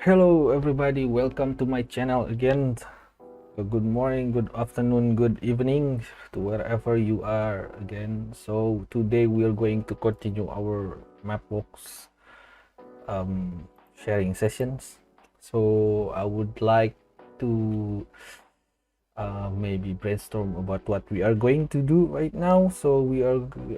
Hello everybody, welcome to my channel again. Good morning, good afternoon, good evening to wherever you are again. So today we are going to continue our Mapbox sharing sessions. So I would like to maybe brainstorm about what we are going to do right now. So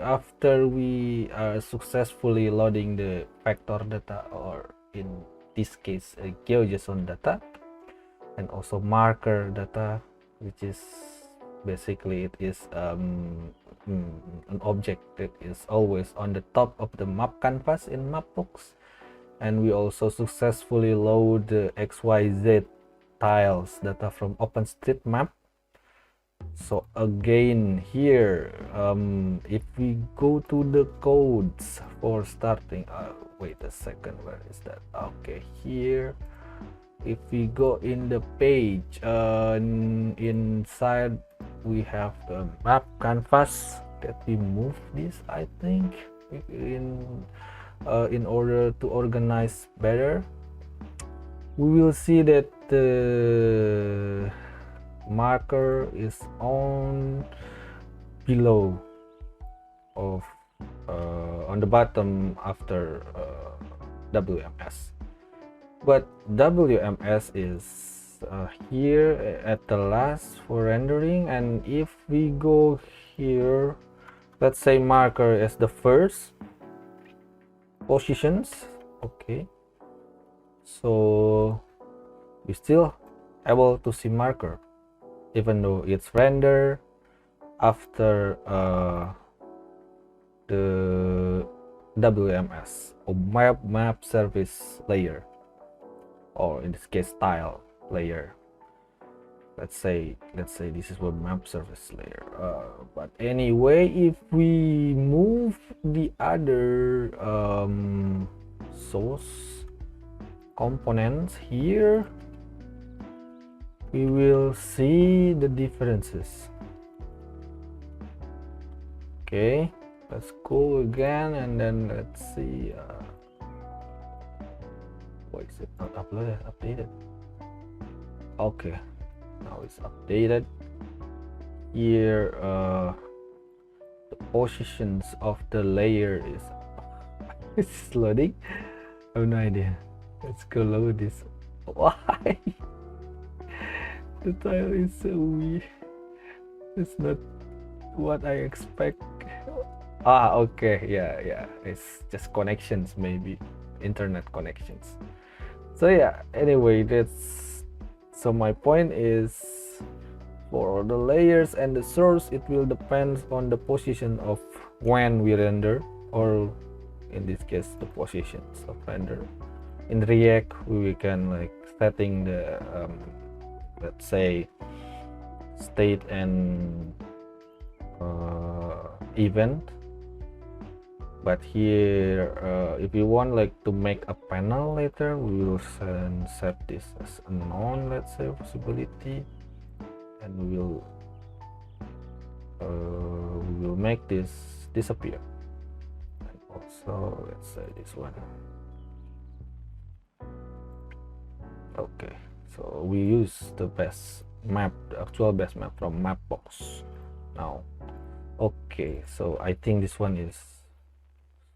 after we are successfully loading the vector data, or in this case GeoJson data, and also marker data, which is basically it is an object that is always on the top of the map canvas in Mapbox. And we also successfully load the XYZ tiles data from OpenStreetMap. So again here, if we go to the codes for starting, wait a second, where is that? Okay, here if we go in the page, inside we have the map canvas. That we move this, I think, in order to organize better. We will see that the marker is on below of on the bottom after WMS, but WMS is here at the last for rendering. And if we go here, let's say marker is the first positions. Okay, so we still able to see marker even though it's render after the WMS or map service layer, or in this case tile layer. Let's say this is what map service layer, but anyway, if we move the other source components here, we will see the differences. Okay, let's go again, and then let's see. Why is it not updated? Okay, now it's updated. Here the positions of the layer is it's loading. I have no idea. Let's go load this. Why? The tile is so weird. It's not what I expect. Okay, yeah, it's just connections, maybe internet connections. So yeah, anyway, so my point is, for the layers and the source, it will depend on the position of when we render, or in this case the positions of render. In React we can like setting the let's say state and event, but here if you want like to make a panel later, we will set this as a known, let's say, possibility, and we will make this disappear. And also let's say this one. Okay, so we use the best map, the actual best map from Mapbox now. Okay, so I think this one is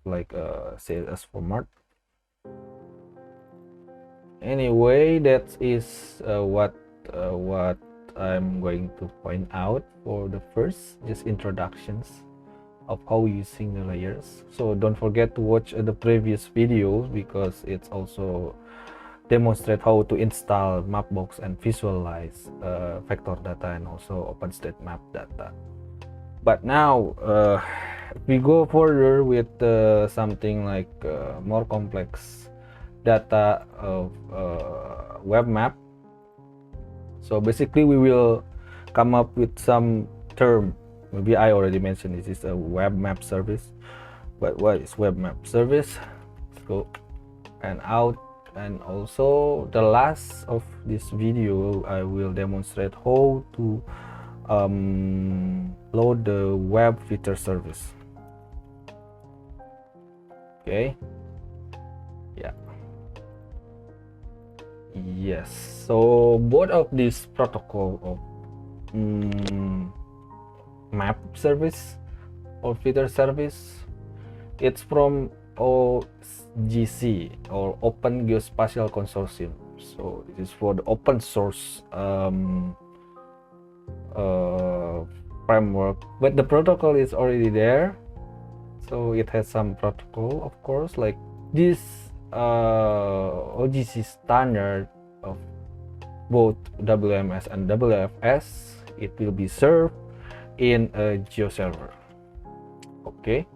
like a CSS format. Anyway, that is what I'm going to point out for the first, just introductions of how using the layers. So don't forget to watch the previous videos, because it's also demonstrate how to install Mapbox and visualize vector data and also OpenStreetMap data. But now we go further with something like more complex data of web map. So basically we will come up with some term. Maybe I already mentioned this is a web map service, but what is web map service? Let's go and out. And also the last of this video, I will demonstrate how to load the web feature service. Okay, yeah. Yes, so both of these protocol of map service or feeder service, it's from OGC or Open Geospatial Consortium. So it is for the open source framework, but the protocol is already there. So it has some protocol, of course, like this OGC standard of both WMS and WFS. It will be served in a Geoserver. Okay.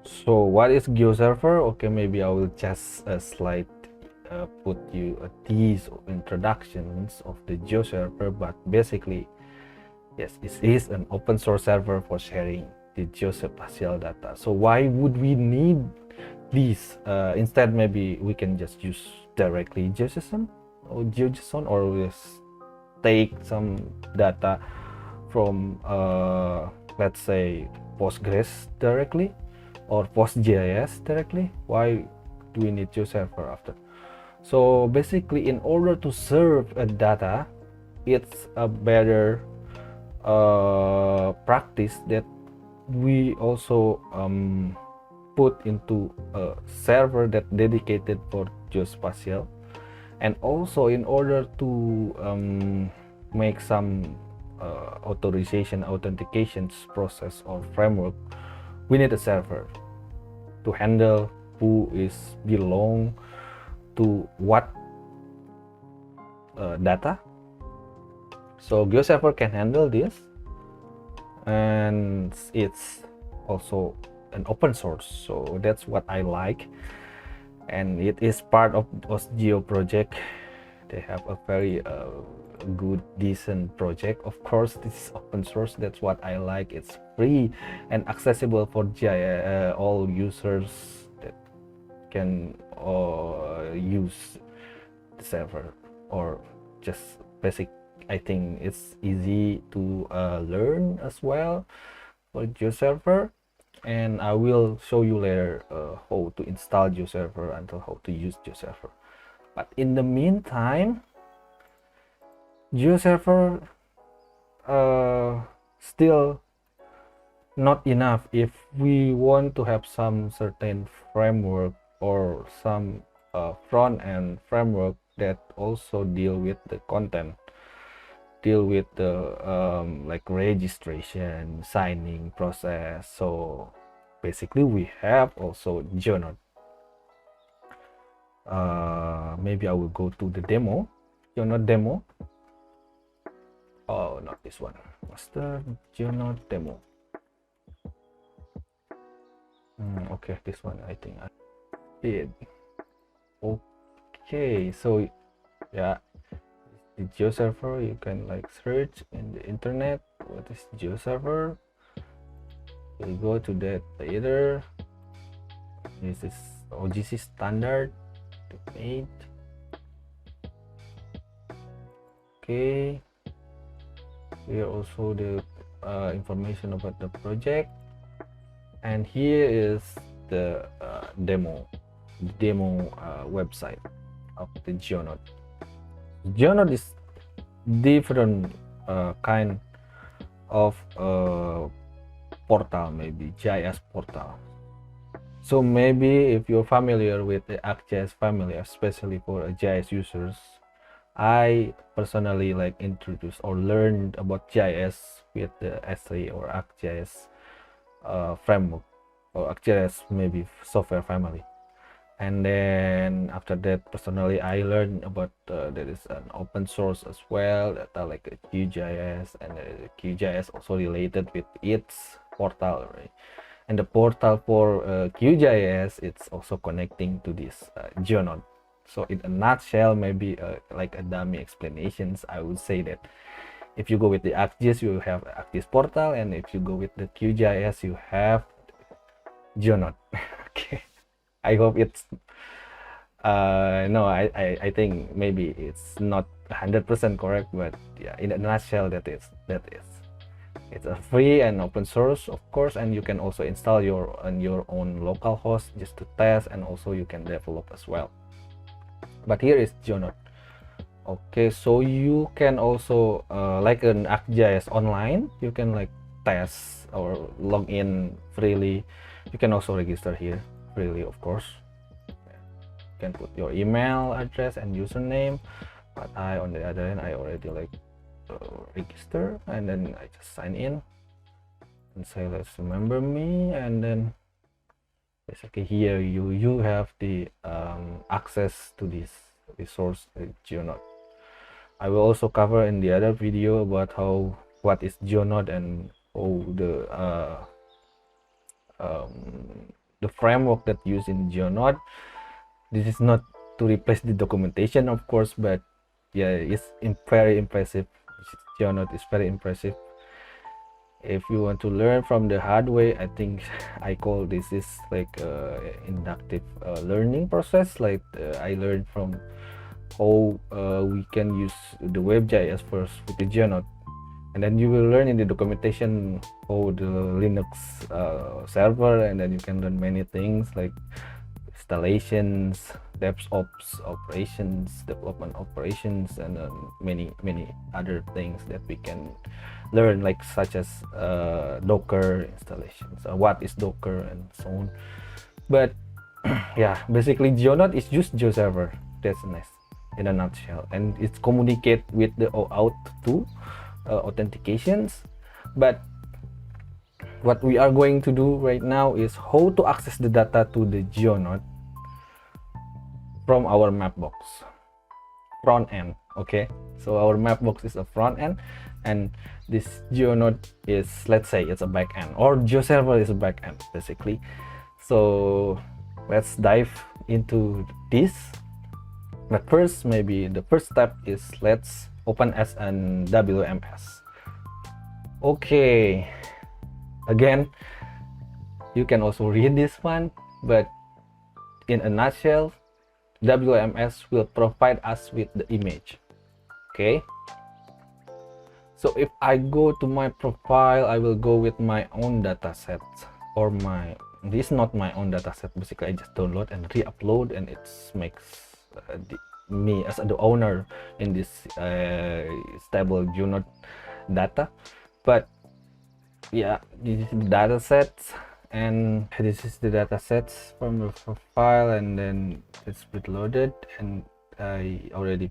So what is Geoserver? Okay, maybe I will just slide put you these introductions of the Geoserver, but basically, yes, it is an open source server for sharing the geospatial data. So why would we need these? Instead, maybe we can just use directly geojson or geojson, or just take some data from let's say Postgres directly or PostGIS directly. Why do we need Geoserver after? So basically, in order to serve a data, it's a better practice that we also put into a server that dedicated for geospatial. And also, in order to make some authorization authentications process or framework, we need a server to handle who is belong to what data. So Geoserver can handle this, and it's also an open source, so that's what I like, and it is part of OSGeo project. They have a very good, decent project. Of course, this is open source. That's what I like. It's free and accessible for all users that can use the server, or just basic. I think it's easy to learn as well for Geoserver, and I will show you later how to install Geoserver and how to use Geoserver. But in the meantime, Geoserver still not enough if we want to have some certain framework or some front-end framework that also deal with the content, deal with the like registration, signing process. So basically we have also Geonode. Maybe I will go to the demo, Geonode demo. Oh, not this one. What's the Geonode demo? Okay, this one I think I did. Okay, so yeah, the Geoserver, you can like search in the internet what is Geoserver. You go to that later. This is OGC standard made. Okay, here also the information about the project, and here is the demo website of the Geonode. Geonode is different kind of portal, maybe GIS portal. So maybe if you're familiar with the ArcGIS family, especially for GIS users, I personally like introduced or learned about GIS with the S3 or ArcGIS framework, or ArcGIS maybe software family. And then after that, personally I learned about there is an open source as well that are like a QGIS, and QGIS also related with its portal, right? And the portal for QGIS, it's also connecting to this Geonode. So in a nutshell, maybe like a dummy explanations, I would say that if you go with the ArcGIS, you have ArcGIS portal, and if you go with the QGIS, you have Geonode. Okay, I hope it's no, I think maybe it's not 100% correct, but yeah, in a nutshell, that is it's a free and open source, of course, and you can also install on your own local host just to test, and also you can develop as well. but here is Geonode. Okay, so you can also like an ArcGIS online, you can like test or log in freely. You can also register here freely, of course. You can put your email address and username, but I, on the other hand, I already like register, and then I just sign in and say let's remember me, and then basically here you have the access to this resource, Geonode. I will also cover in the other video about what is Geonode and how the framework that used in Geonode. This is not to replace the documentation, of course, but yeah, it's very impressive. Geonode is very impressive. If you want to learn from the hard way, I think I call this is like inductive learning process. Like I learned from how we can use the WebGIS first with the Geonode, and then you will learn in the documentation how the Linux server, and then you can learn many things like installations, DevOps operations, development operations, and many other things that we can learn, like such as Docker installations, what is Docker, and so on. But yeah, basically Geonode is just Geoserver. That's nice in a nutshell, and it's communicate with the OAuth 2 authentications. But what we are going to do right now is how to access the data to the Geonode from our Mapbox front end. Okay, so our Mapbox is a front end, and this Geonode is, let's say, it's a back end, or Geoserver is a back end basically. So let's dive into this. But first, maybe the first step is let's open as an WMS. Okay, again, you can also read this one, but in a nutshell, WMS will provide us with the image. Okay, so if I go to my profile, I will go with my own dataset, or this is not my own dataset. Basically, I just download and re-upload, and it makes me as the owner in this stable Geonode data. But yeah, this is the datasets, and this is the datasets from the profile, and then it's loaded, and I already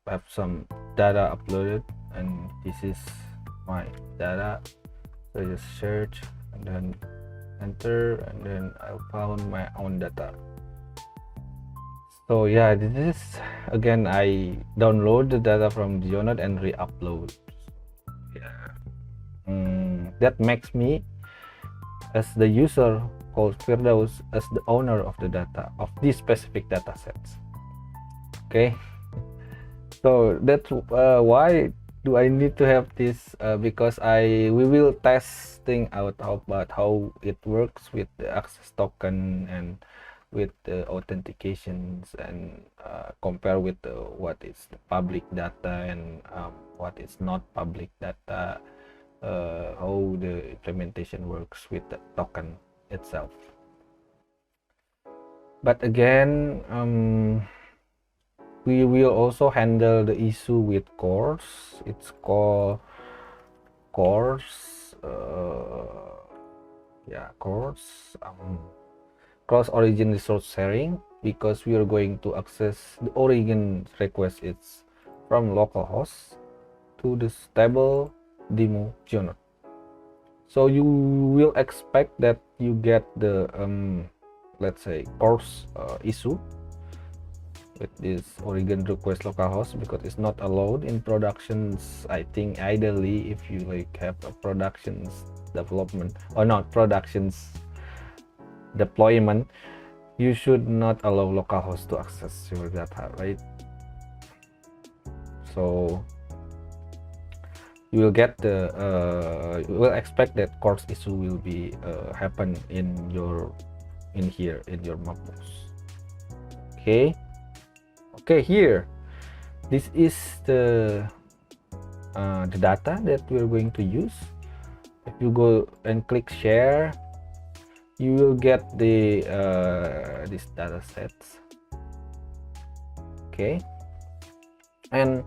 have some data uploaded, and this is my data. So I just search and then enter, and then I found my own data. So yeah, this is, again, I download the data from Geonode and re-upload. Yeah, that makes me as the user called Firdaus as the owner of the data of these specific data sets. Okay, so that's why do I need to have this, because we will testing out about how it works with the access token and with the authentications, and compare with what is the public data and what is not public data, how the implementation works with the token itself. But again, we will also handle the issue with CORS. It's called CORS, CORS, cross origin resource sharing, because we are going to access the origin request. It's from localhost to the stable demo Geonode. So you will expect that you get the let's say CORS issue with this origin request localhost, because it's not allowed in productions. I think ideally, if you like have a productions development, or not productions deployment, you should not allow localhost to access your data, right? So you will get the you will expect that CORS issue will be happen in your Mapbox. Okay, here, this is the data that we're going to use. If you go and click share, you will get the these data sets. Okay, and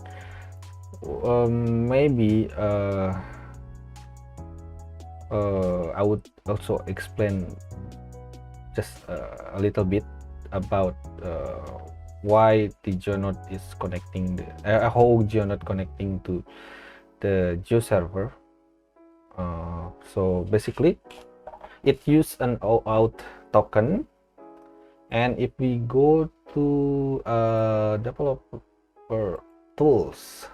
maybe I would also explain just a little bit about why the Geonode is connecting how Geonode connecting to the Geoserver. So basically it uses an OAuth token, and if we go to developer tools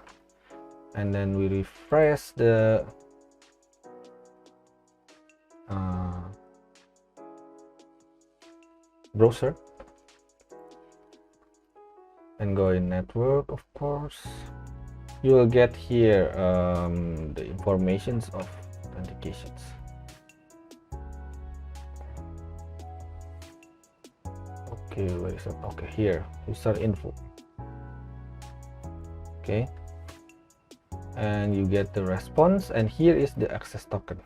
and then we refresh the browser and go in network, of course, you will get here the informations of authentications. Okay, where is it? Okay, here, user info. Okay, and you get the response, and here is the access token.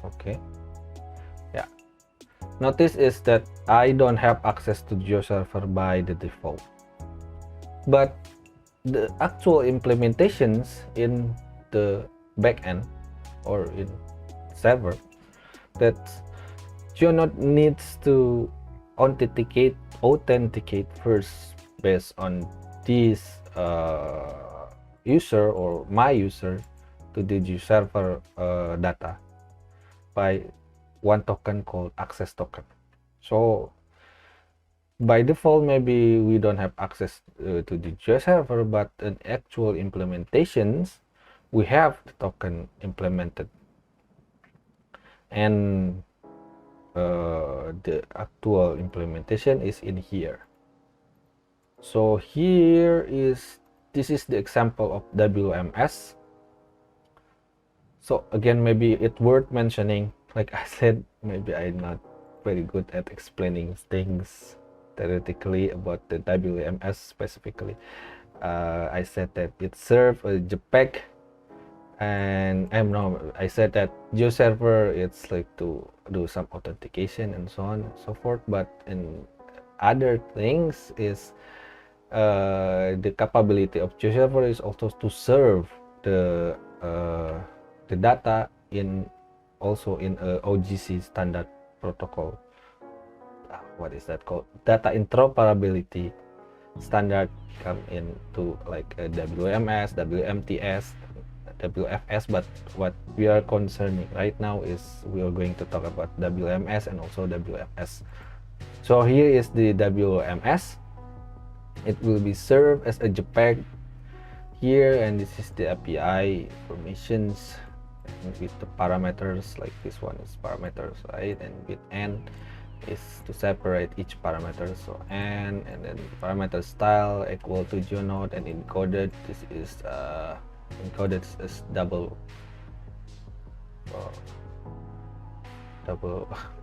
Okay, yeah, notice is that I don't have access to Geoserver by the default, but the actual implementations in the backend or in server, that Geonode needs to authenticate first based on this user or my user to the Geoserver data by one token called access token. So by default, maybe we don't have access to the Geoserver, but in actual implementations, we have the token implemented, and the actual implementation is in here. So this is the example of WMS. So again, maybe it's worth mentioning, like I said, maybe I'm not very good at explaining things theoretically about the WMS specifically. I said that it serves a JPEG, and I said that Geoserver, it's like to do some authentication and so on and so forth, but in other things is the capability of Geoserver is also to serve the data in also in a OGC standard protocol. What is that called? Data interoperability standard come into like a WMS, WMTS, WFS, but what we are concerning right now is we are going to talk about WMS and also WFS. So here is the WMS. It will be served as a JPEG here, and this is the API informations with the parameters, like this one is parameters, right? And with n is to separate each parameter, so n, and then parameter style equal to Geonode, and encoded, this is encoded as double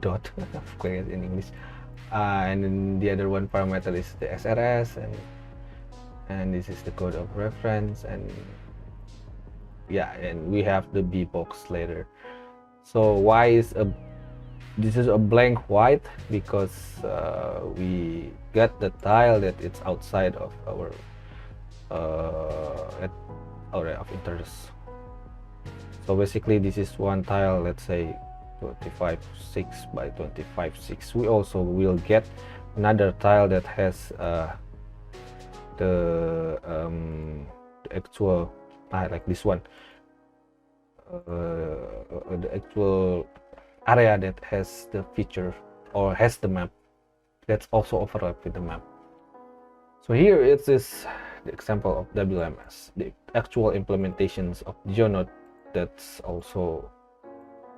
dot of course in English, and then the other one parameter is the SRS, and this is the code of reference, and yeah, and we have the BBOX later. So why is this is a blank white? Because we get the tile that it's outside of our area of interest. So basically this is one tile, let's say 25.6 by 25.6. We also will get another tile that has the actual like this one, the actual area that has the feature or has the map that's also overlap with the map. So here it is the example of WMS, the actual implementations of Geonode that's also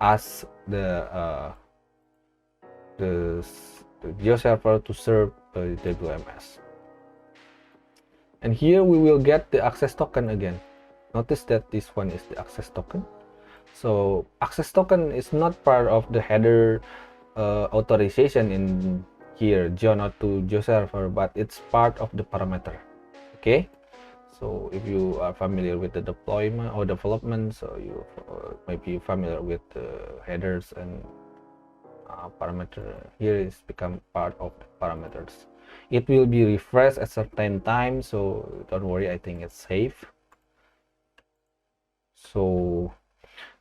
as the Geoserver to serve WMS. And here we will get the access token again. Notice that this one is the access token. So access token is not part of the header authorization in here, Geonode to Geoserver, but it's part of the parameter. Okay, so if you are familiar with the deployment or development, so you might be familiar with the headers and parameter. Here is become part of the parameters. it will be refreshed at certain time, so don't worry, I think it's safe. So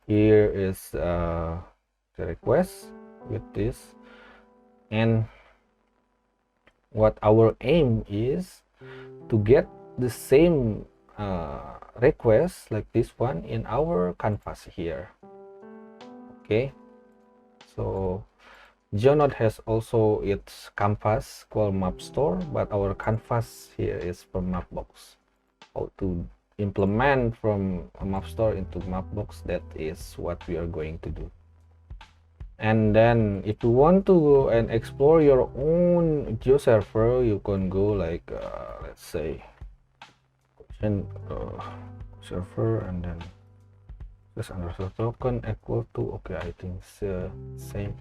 here is the request with this, and what our aim is to get the same request like this one in our canvas here. Okay, so Geonode has also its canvas called Map Store, but our canvas here is from Mapbox. How to implement from a Map Store into Mapbox, that is what we are going to do. And then if you want to go and explore your own Geoserver, you can go like let's say server, and then just underscore token equal to, okay, I think it's same.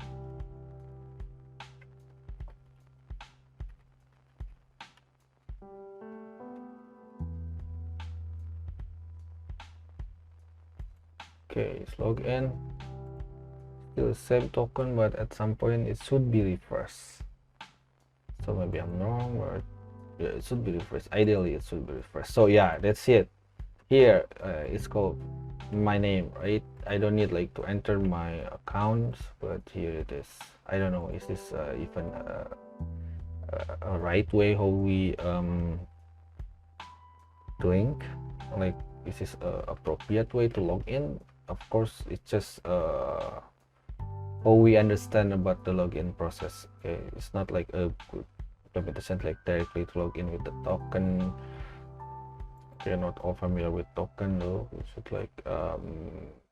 Okay, it's login, still the same token, but at some point it should be refreshed. So maybe I'm wrong, but yeah, it should be refreshed. Ideally it should be refreshed. So yeah, that's it. Here it's called my name, right? I don't need like to enter my accounts, but here it is. I don't know, is this even a right way how we doing, like, is this appropriate way to log in? Of course, it's just how we understand about the login process. Okay, it's not like a good implementation like directly to log in with the token. You're not all familiar with token though. We should like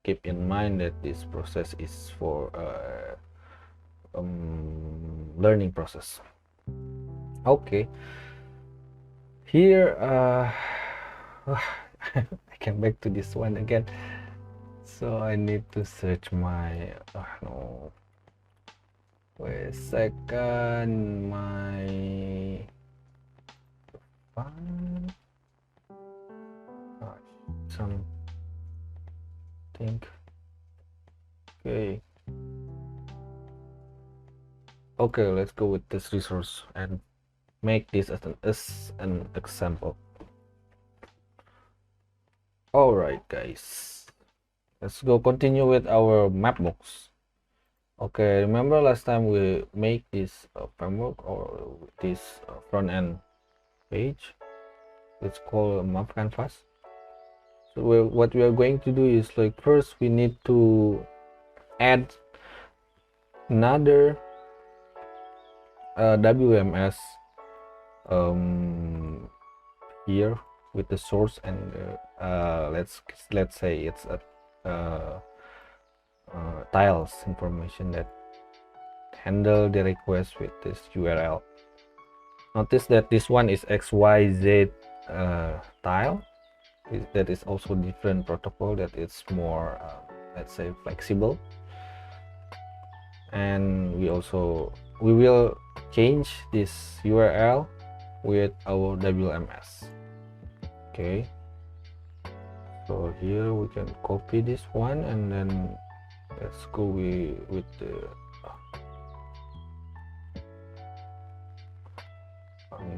keep in mind that this process is for learning process. Okay, here I came back to this one again, so I need to search my no, wait a second, my something. Okay, let's go with this resource and make this as an example. All right, guys, let's go continue with our Mapbox. Okay, remember last time we make this framework or this front end page. It's called a map canvas. So what we are going to do is, like, first we need to add another WMS here with the source and let's say it's a tiles information that handle the request with this URL. Notice that this one is XYZ tile. That is also different protocol, that it's more let's say flexible, and we will change this URL with our WMS. Okay, so here we can copy this one, and then let's go with the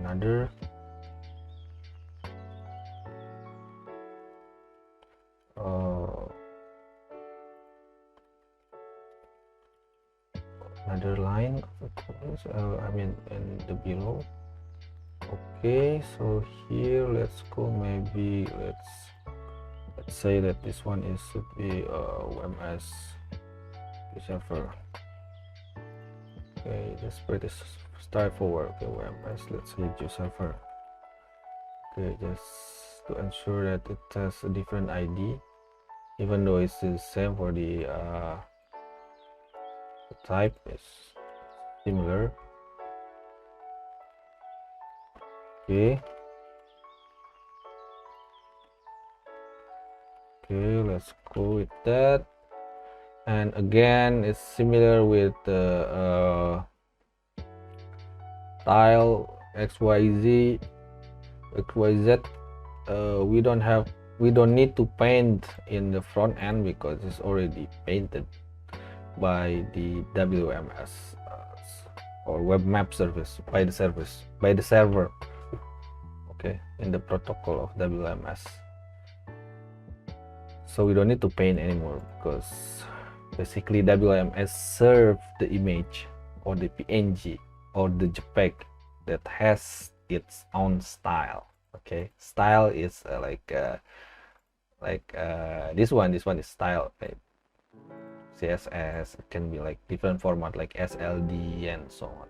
another another line of I mean in the below. Okay, so here let's go, maybe let's say that this one should be WMS Geoserver. Okay, that's pretty straightforward. Okay, WMS, let's say Geoserver. Okay, just to ensure that it has a different ID, even though it's the same for the type is similar. Okay, let's go with that. And again, it's similar with the tile XYZ. We don't need to paint in the front end because it's already painted by the WMS or web map service by the server, okay, in the protocol of WMS. So we don't need to paint anymore, because basically WMS serve the image or the PNG or the JPEG that has its own style. Okay, style is this one is style, right? CSS, it can be like different format like SLD and so on.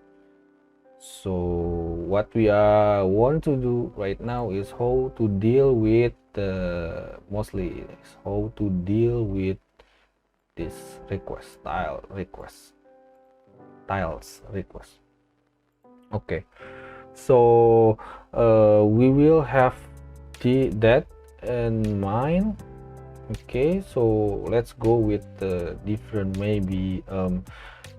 So what we want to do right now is how to deal with mostly is how to deal with this request, tiles request. Okay, so we will have that in mind. Okay, so let's go with the different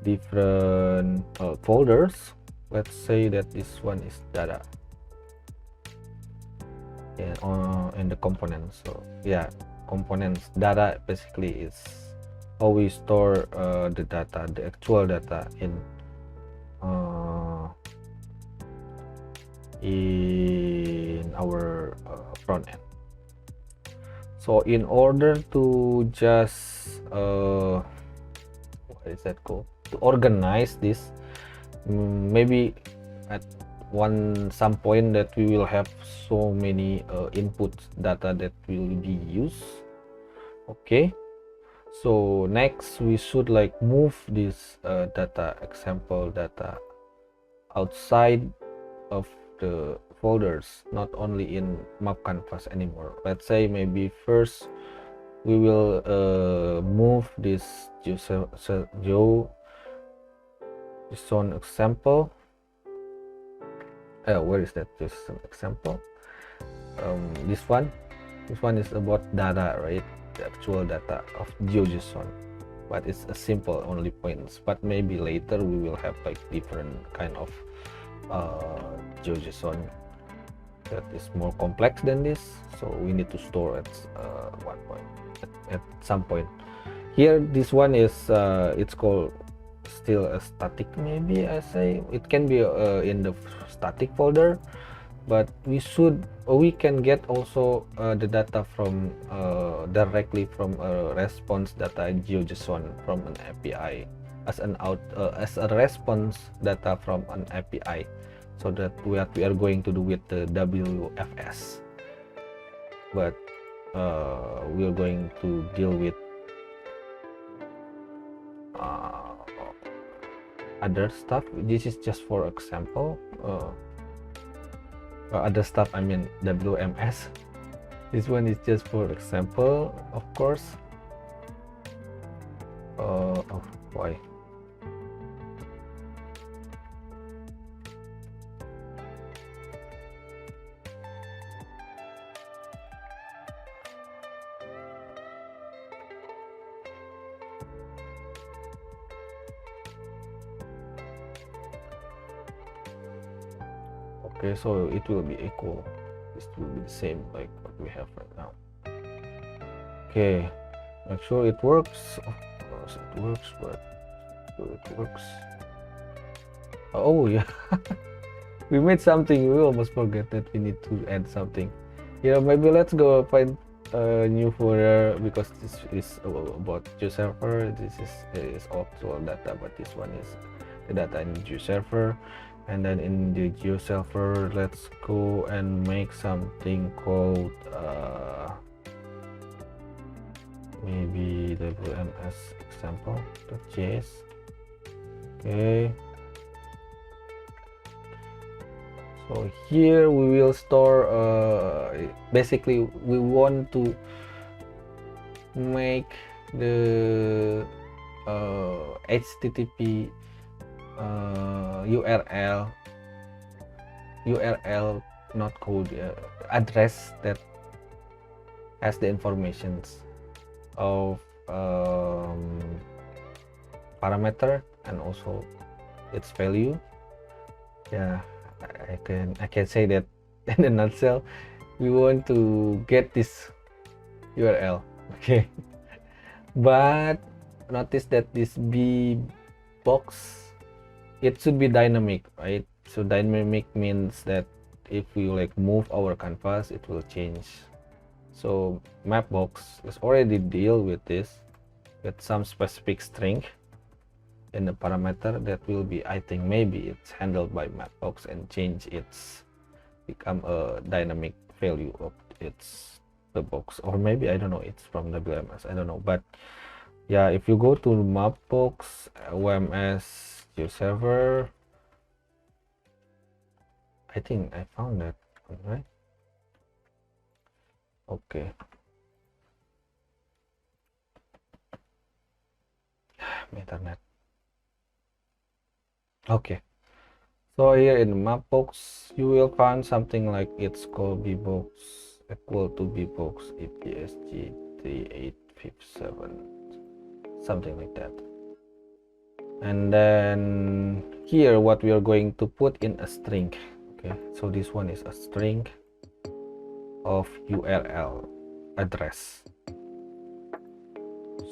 different folders. Let's say that this one is data, and the components. So yeah, components data basically is how we store the data, the actual data in our front end. So in order to just what is that called, to organize this, maybe at some point that we will have so many input data that will be used. Okay, so next we should like move this example data outside of the folders, not only in map canvas anymore. Let's say maybe first we will move this geojson example. Where is that JSON example? This one is about data, right? The actual data of geojson, but it's a simple only points. But maybe later we will have like different kind of geojson that is more complex than this, so we need to store at one point, at some point. Here this one is it's called still a static, maybe I say it can be in the static folder, but we can get also the data from directly from a response data geojson from an API as a response data from an API. So that what we are going to do with the WFS, but we are going to deal with other stuff. This is just for example. Other stuff, I mean WMS. This one is just for example, of course. Why? Okay, so it will be equal. This will be the same like what we have right now. Okay, make sure it works. Of course it works, but it works. Oh yeah, we made something. We almost forget that we need to add something. Yeah, maybe let's go find a new folder, because this is about Geoserver. This is actual data, but this one is the data in Geoserver. And then in the Geoserver, let's go and make something called maybe WMS example.js. Okay, so here we will store basically we want to make the HTTP URL not code address that has the informations of parameter and also its value. Yeah, I can say that in a nutshell. We want to get this URL, okay. But notice that this BBOX it should be dynamic, right? So dynamic means that if we like move our canvas, it will change. So Mapbox is already deal with this, with some specific string in the parameter that will be, I think maybe it's handled by Mapbox and change its become a dynamic value of its the box, or maybe I don't know, it's from WMS, I don't know. But yeah, if you go to Mapbox WMS Geoserver, I think I found that one, right? Okay. Internet. Okay. So here in Mapbox, you will find something like it's called BBOX equal to BBOX EPSG 3857, something like that. And then here what we are going to put in a string. Okay, so this one is a string of URL address.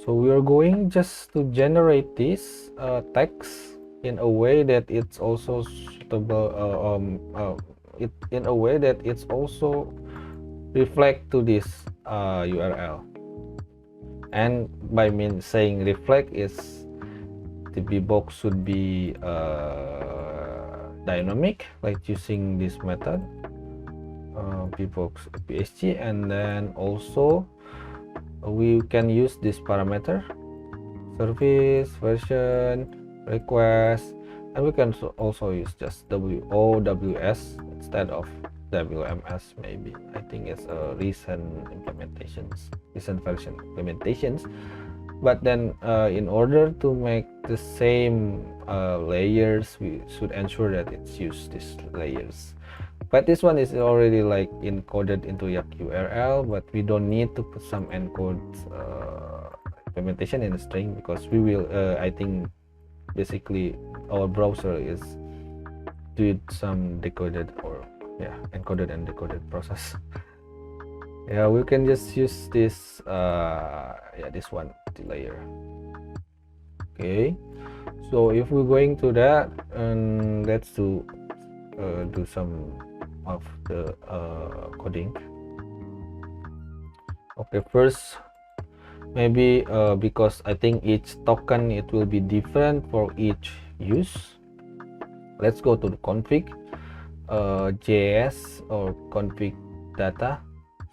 So we are going just to generate this text in a way that it's also suitable, in a way that it's also reflect to this URL. And by saying reflect is the BBOX should be dynamic, like using this method BBOX PSG, and then also we can use this parameter service version request, and we can also use just WOWS instead of WMS. Maybe I think it's a recent version implementations. But then in order to make the same layers, we should ensure that it's used these layers. But this one is already like encoded into Yak URL, but we don't need to put some encode implementation in the string, because we will I think basically our browser is doing some decoded, or yeah, encoded and decoded process. Yeah, we can just use this yeah, this one, the layer. Okay, so if we're going to that, and let's do some of the coding. Okay, first maybe because I think each token, it will be different for each use, let's go to the config JS or config data.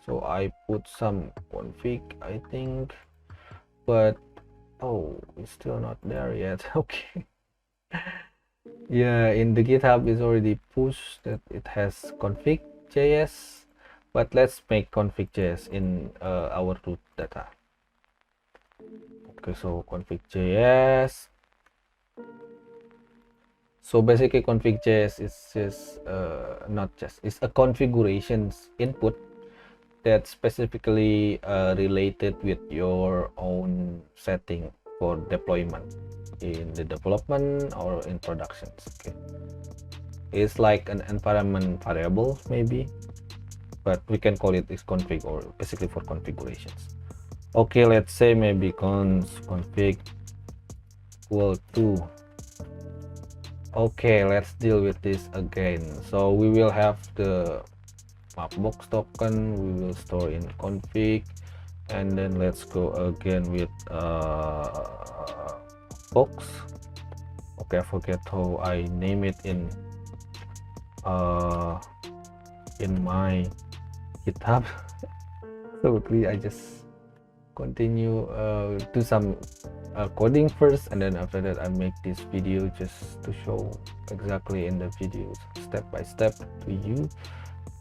So I put some config, I think, but oh, it's still not there yet. Okay. Yeah, in the GitHub is already pushed that it has config JS, but let's make config JS in our root data. Okay, so config JS. So basically config JS is just it's a configurations input that's specifically related with your own setting for deployment in the development or in productions. Okay, it's like an environment variable maybe, but we can call it this config, or basically for configurations. Okay, let's say maybe config equal to. Okay, let's deal with this again. So we will have the Mapbox token, we will store in config, and then let's go again with box. Okay, I forget how I name it in my GitHub. So quickly I just continue do some coding first, and then after that I make this video just to show exactly in the videos step by step to you.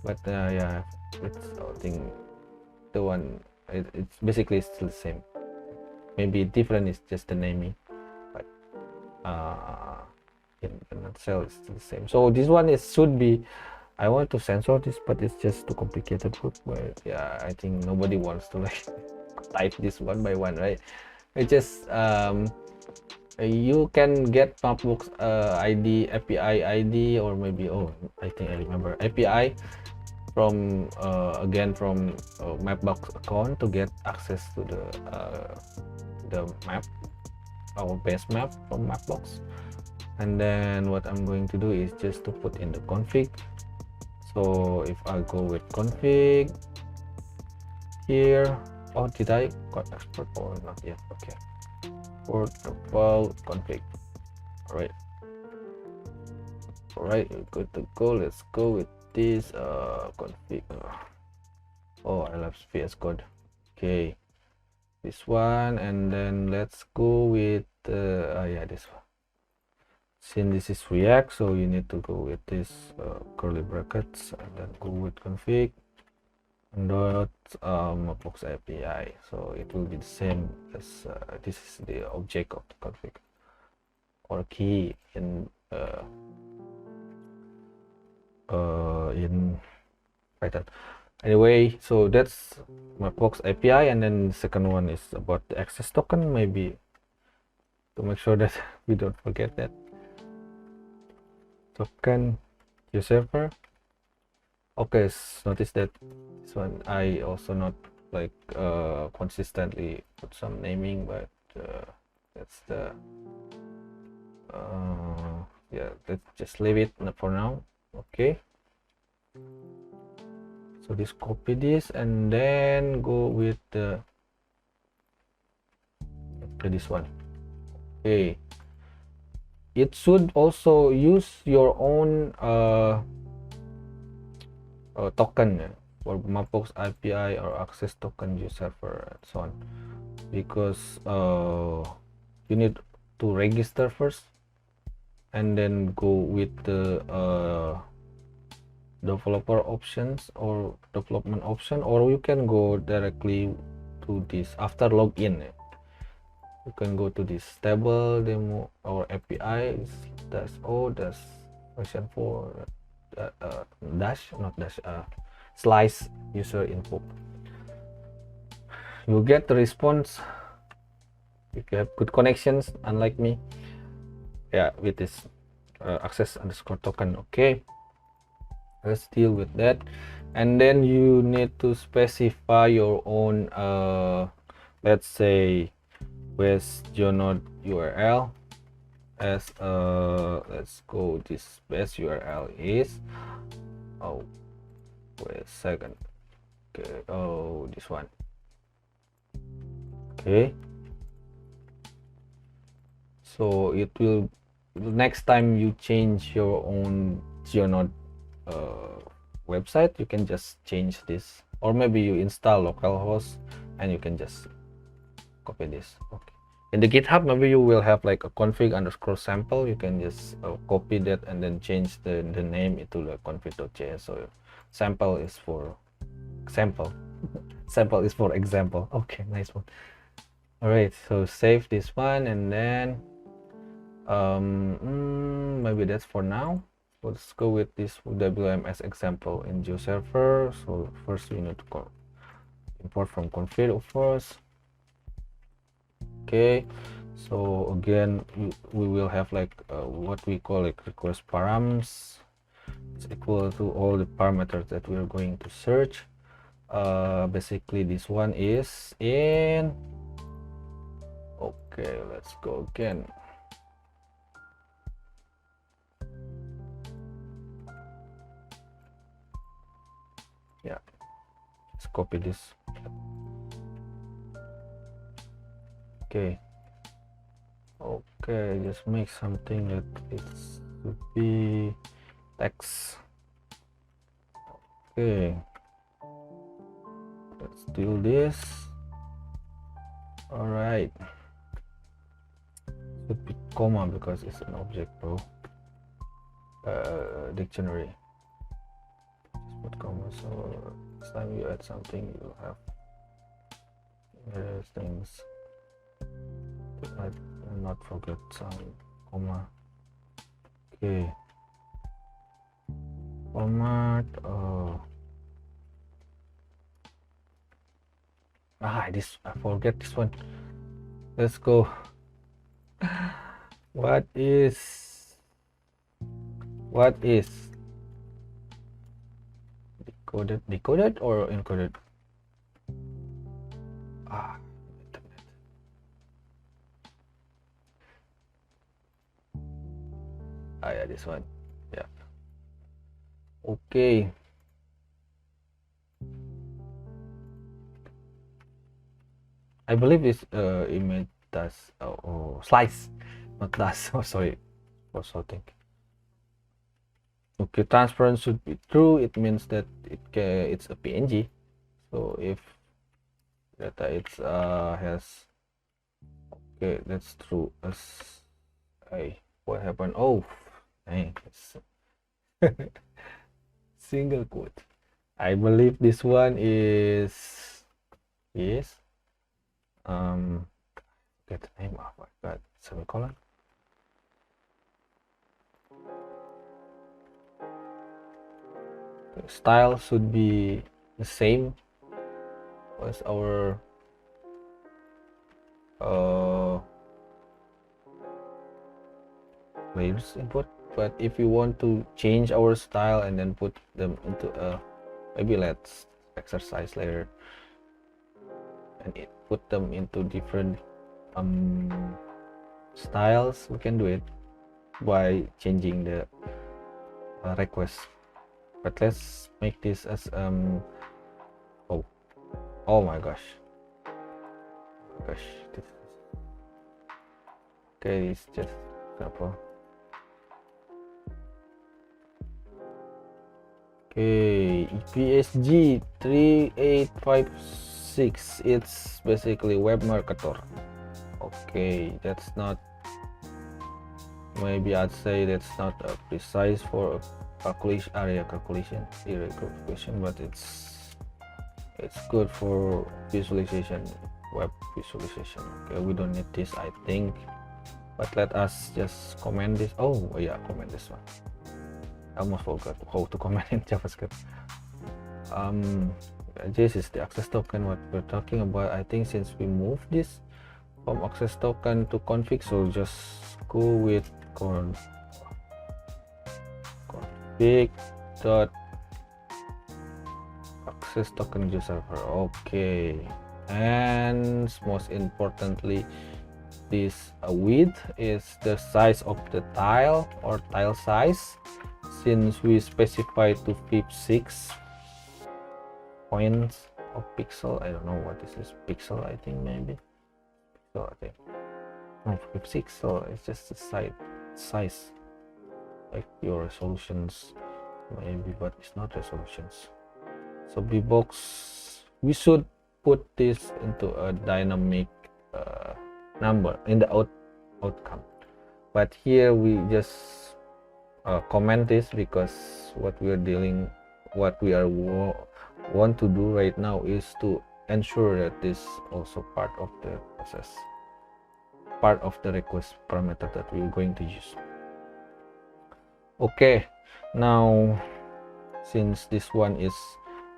But yeah, it's, I think the one it's basically still the same, maybe different is just the naming, but in a nutshell it's still the same. So this one is should be, I want to censor this, but it's just too complicated. But yeah, I think nobody wants to like type this one by one, right? It just you can get Mapbox ID, API ID, or maybe, oh, I think I remember, API from again from Mapbox account to get access to the map, our base map from Mapbox. and then what I'm going to do is just to put in the config. So if I go with config here, oh, did I got export or not yet? Okay, for default config. All right, we're good to go. Let's go with this config. Oh, I love VS Code. Okay, this one, and then let's go with yeah, this one. Since this is React, so you need to go with this curly brackets, and then go with config dot Mapbox API. So it will be the same as this is the object of the config or key in Python. Anyway, so that's Mapbox API, and then the second one is about the access token, maybe to make sure that we don't forget that token Geoserver. Okay, notice that this one I also not like consistently put some naming, but that's the yeah, let's just leave it for now. Okay, so just copy this and then go with the this one. Okay, it should also use your own token for Mapbox API or access token Geoserver and so on, because you need to register first and then go with the developer options or development option, or you can go directly to this after login. You can go to this table demo or API dash version 4 slice user info. You get the response if you have good connections, unlike me. Yeah, with this access underscore token. Okay, let's deal with that. And then you need to specify your own let's say with Geonode URL as let's go, this base URL is, oh wait a second, okay, oh, this one. Okay, so it will, next time you change your own Geonode website, you can just change this, or maybe you install localhost and you can just copy this. Okay, in the GitHub maybe you will have like a config underscore sample. You can just copy that and then change the name into the config.js. So sample is for sample sample is for example. Okay, nice one. All right, so save this one, and then maybe that's for now. Let's go with this WMS example in Geoserver. So first we need to import from config first. Okay, so again we will have like what we call like request params. It's equal to all the parameters that we're going to search. Basically this one is in, okay, let's go again. Yeah, let's copy this. Okay, just make something that it should be text. Okay, let's do this. All right, should be comma because it's an object, bro. Dictionary, just put comma, so next time you add something you have things. I not forget some comma. Okay, format. This I forget this one. Let's go. What is decoded or encoded? Yeah, this one. Yeah. Okay. I believe this image does slice, not does. Oh, sorry for sorting. Okay, transparent should be true. It means that it's a PNG. So if data it's has, okay, that's true. As what happened? Oh, dang, it's single quote. I believe this one is get the name. Oh my god, semicolon. The style should be the same as our layers input. But if you want to change our style and then put them into a, maybe let's exercise layer and put them into different styles, we can do it by changing the request. But let's make this as oh my gosh, this, okay, it's just simple. Okay, EPSG 3856, it's basically web marketer. Okay, that's not, maybe I'd say that's not a precise for a calculation, area calculation, but it's good for visualization, web visualization. Okay, we don't need this, I think, but let us just comment this. Oh yeah, comment this one. I almost forgot how to comment in JavaScript. This is the access token what we're talking about. I think since we moved this from access token to config, so just go with config dot access token geoserver. Okay, and most importantly, this width is the size of the tile or tile size. Since we specify to 56 points of pixel, I don't know what this is, pixel, I think, maybe pixel, I think, no, 56, so it's just the size like your resolutions maybe, but it's not resolutions. So BBOX, we should put this into a dynamic number in the outcome, but here we just comment this because what we are want to do right now is to ensure that this also part of the process, part of the request parameter that we're going to use. Okay, now since this one is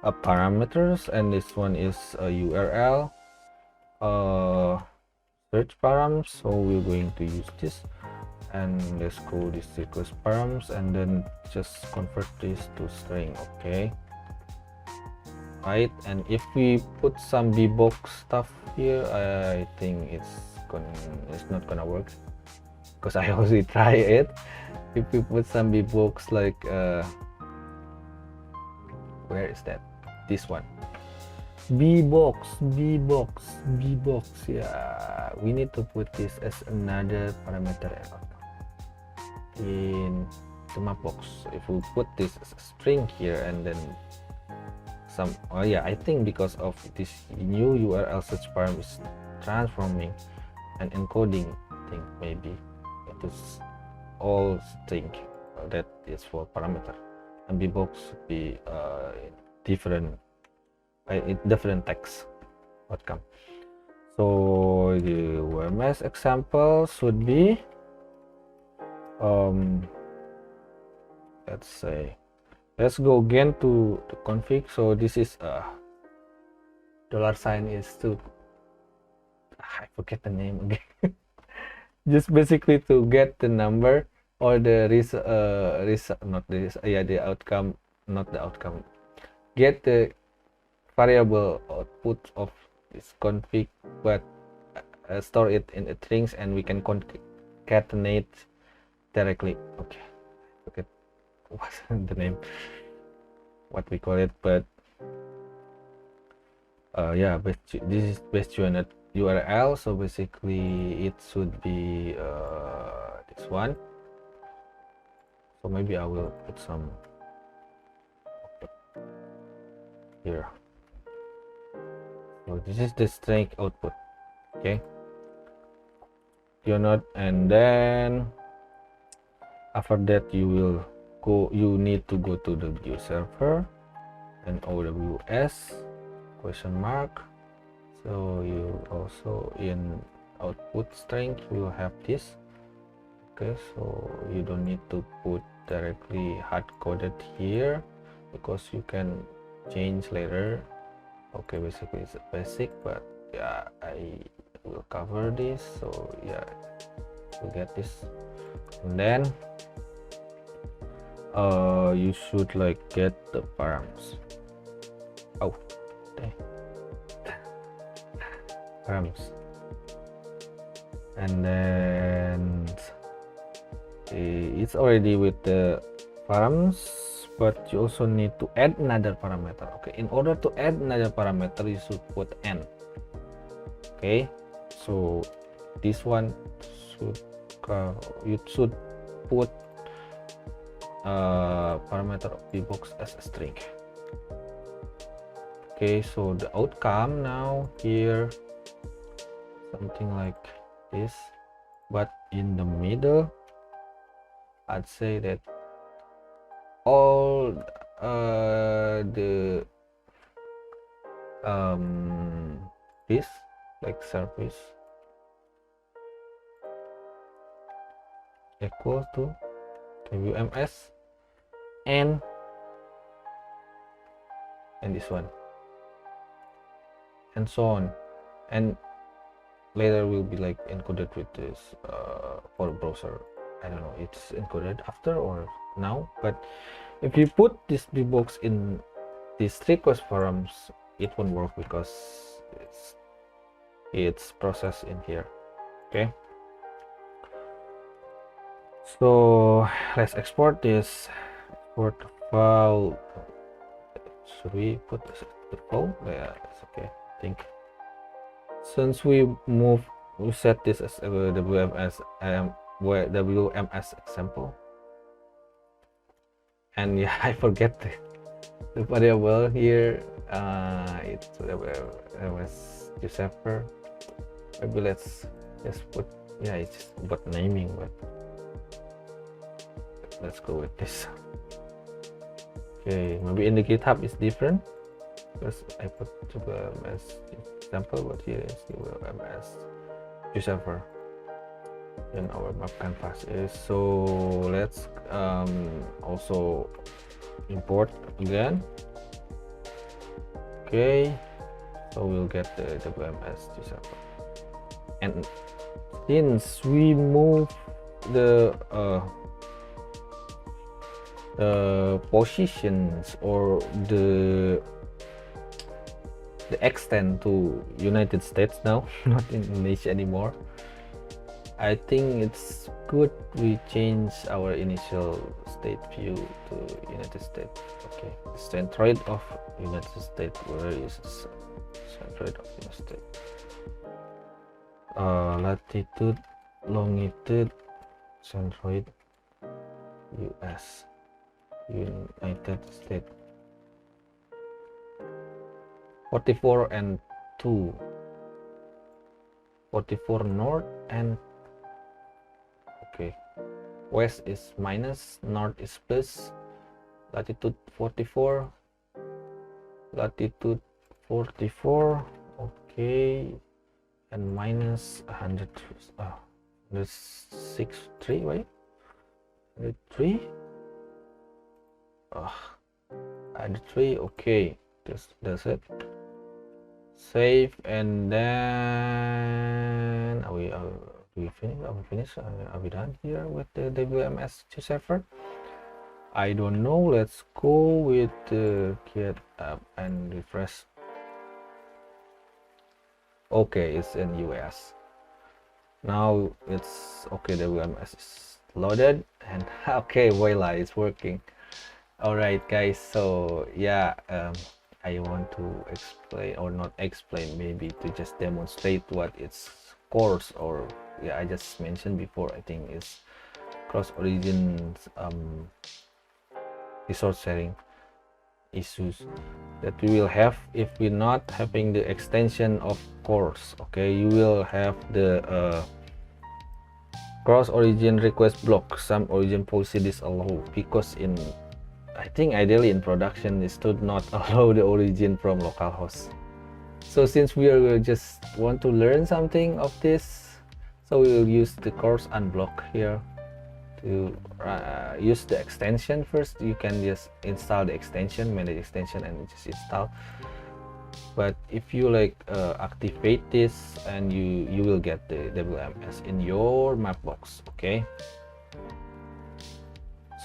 a parameters and this one is a URL search params, so we're going to use this, and let's go this request params and then just convert this to string. Okay, right, and if we put some BBOX stuff here, I think it's not gonna work because I already try it. If we put some BBOX like where is that, this one, BBOX, yeah, we need to put this as another parameter in the Mapbox. If we put this as a string here and then some, oh yeah, I think because of this new URL search param is transforming and encoding thing, maybe it is all string that is for parameter, and BBOX should be different text outcome. So the WMS example should be let's say, let's go again to the config. So this is $sign is to, I forget the name again. Just basically to get the number or the the outcome, not the outcome, get the variable output of this config, but store it in the strings and we can concatenate directly. Okay, what's the name, what we call it, but yeah, but this is based on a URL, so basically it should be this one. So maybe I will put some here. So this is the string output. Okay, Geonode, and then after that you need to go to the Geoserver and OWS question mark. So you also in output string you will have this. Okay, so you don't need to put directly hard coded here because you can change later. Okay, basically it's a basic, but yeah, I will cover this. So yeah, you get this, and then you should like get the params. Oh, dang. Params, and then it's already with the params, but you also need to add another parameter. Okay, in order to add another parameter you should put n. Okay, so this one should you should put parameter of BBOX as a string. Okay, so the outcome now here something like this, but in the middle I'd say that all the this like service equal to WMS and this one, and so on, and later will be like encoded with this for browser. I don't know, it's encoded after or now, but if you put this BBOX in this request forums, it won't work because it's processed in here. Okay, so let's export this. Export file. Should we put this the file? Yeah, it's okay. I think since we set this as a WMS example, and yeah, I forget the variable here. It's WMS Geoserver. Maybe let's just put, yeah, it's just about naming, but let's go with this. Okay, maybe in the GitHub it's different because I put WMS example, but here is the WMS Geoserver in our map canvas. So let's also import again. Okay, so we'll get the WMS Geoserver, and since we move the positions or the extent to United States now, not Indonesia anymore, I think it's good we change our initial state view to United States. Okay, centroid of United States. Where is centroid of United States? Latitude, longitude, centroid, US, United States. 44 and 2. 44 north and okay, west is minus, north is plus. Latitude 44, latitude 44, okay, and minus 100, 163, wait, 103, 103, okay, that's it. Save, and then are we finished? Are we done here with the WMS Geoserver? I don't know. Let's go with the Github and refresh. Okay, it's in US now. It's okay. The WMS is loaded, and okay, voila, it's working. All right, guys. So yeah, I want to explain, or not explain, maybe to just demonstrate what its cores, or yeah, I just mentioned before, I think is cross origins resource sharing issues that we will have if we're not having the extension of cores. Okay, you will have the cross origin request block, some origin policy disallow, because in, I think ideally in production it should not allow the origin from localhost. So since we are just want to learn something of this, so we will use the course unblock here to use the extension first. You can just install the extension, manage extension, and just install. But if you like activate this, and you will get the WMS in your Mapbox. Okay,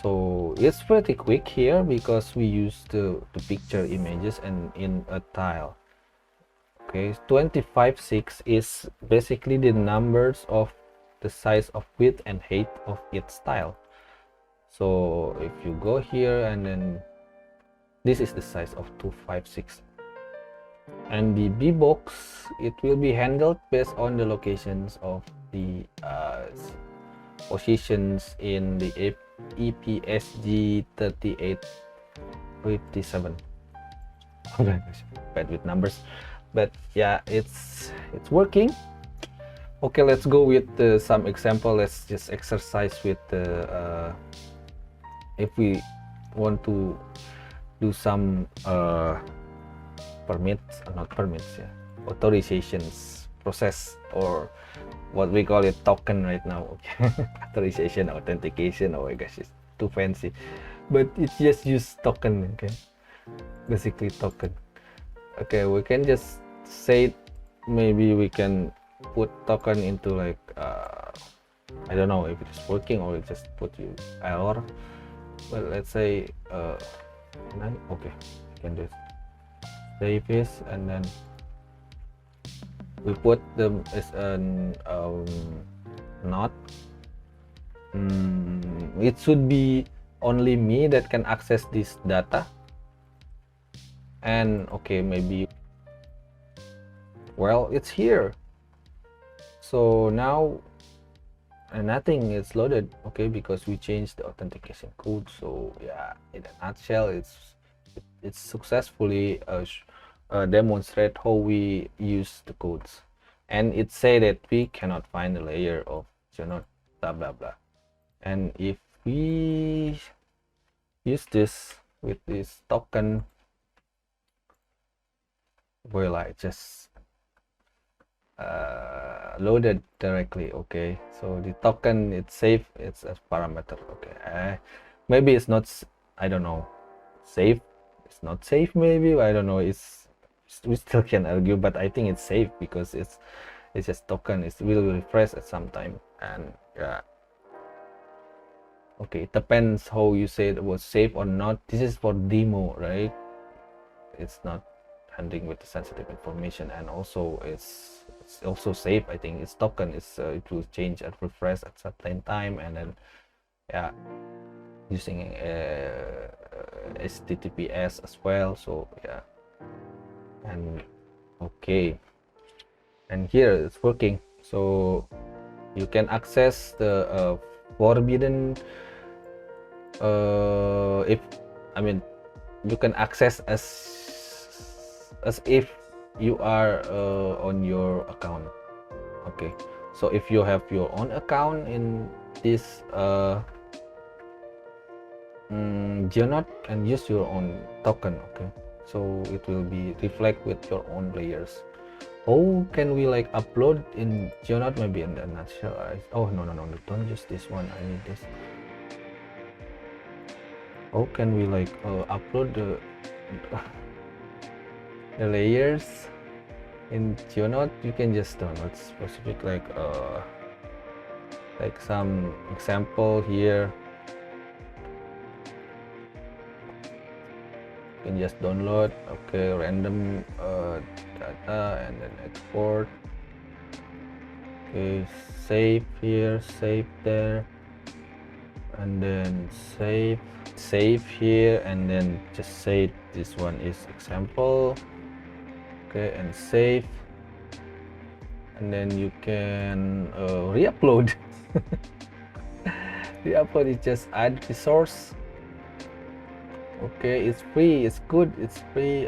so it's pretty quick here because we use the picture images and in a tile. Okay, 25.6 is basically the numbers of the size of width and height of its tile. So if you go here, and then this is the size of 256, and the BBOX, it will be handled based on the locations of the positions in the EPSG 3857. Bad with numbers, but yeah, it's working. Okay, let's go with some example. Let's just exercise with the if we want to do some permits, not permits, yeah, authorizations process, or what we call it token right now. Okay, authorization, authentication. Oh my gosh, it's too fancy, but it's just use token. Okay, basically token. Okay, we can just say, maybe we can put token into like I don't know if it is working, or it just put you error, but let's say okay, you can just save this, and then we put them as an not it should be only me that can access this data. And okay, maybe, well, it's here, so now nothing is loaded. Okay, because we changed the authentication code. So yeah, in a nutshell, it's successfully demonstrate how we use the codes, and it say that we cannot find the layer of Geonode blah blah blah. And if we use this with this token, will I just loaded directly. Okay, so the token, it's safe, it's a parameter. Okay, maybe it's not, I don't know, safe, it's not safe, maybe, I don't know, it's, we still can argue, but I think it's safe because it's just token. It will refresh at some time, and yeah, okay, it depends how you say it was safe or not. This is for demo, right? It's not handling with the sensitive information, and also it's also safe. I think it's token, it's it will change and refresh at certain time, and then yeah, using HTTPS as well. So yeah, and okay, and here it's working. So you can access the forbidden if, I mean, you can access as if you are on your account. Okay, so if you have your own account in this Geonode, and use your own token. Okay, so it will be reflect with your own layers. How can we like upload in Geonode? Maybe in the nutshell. Oh no, don't use this one, I need this. How can we like upload the the layers in Geonode? You can just download specific like some example here. You can just download. Okay, random data, and then export. Okay, save here, save there, and then save. save here and then just say this one is example. Okay, and save, and then you can re-upload. Re-upload is just add the source. Okay, it's free, it's good, it's free.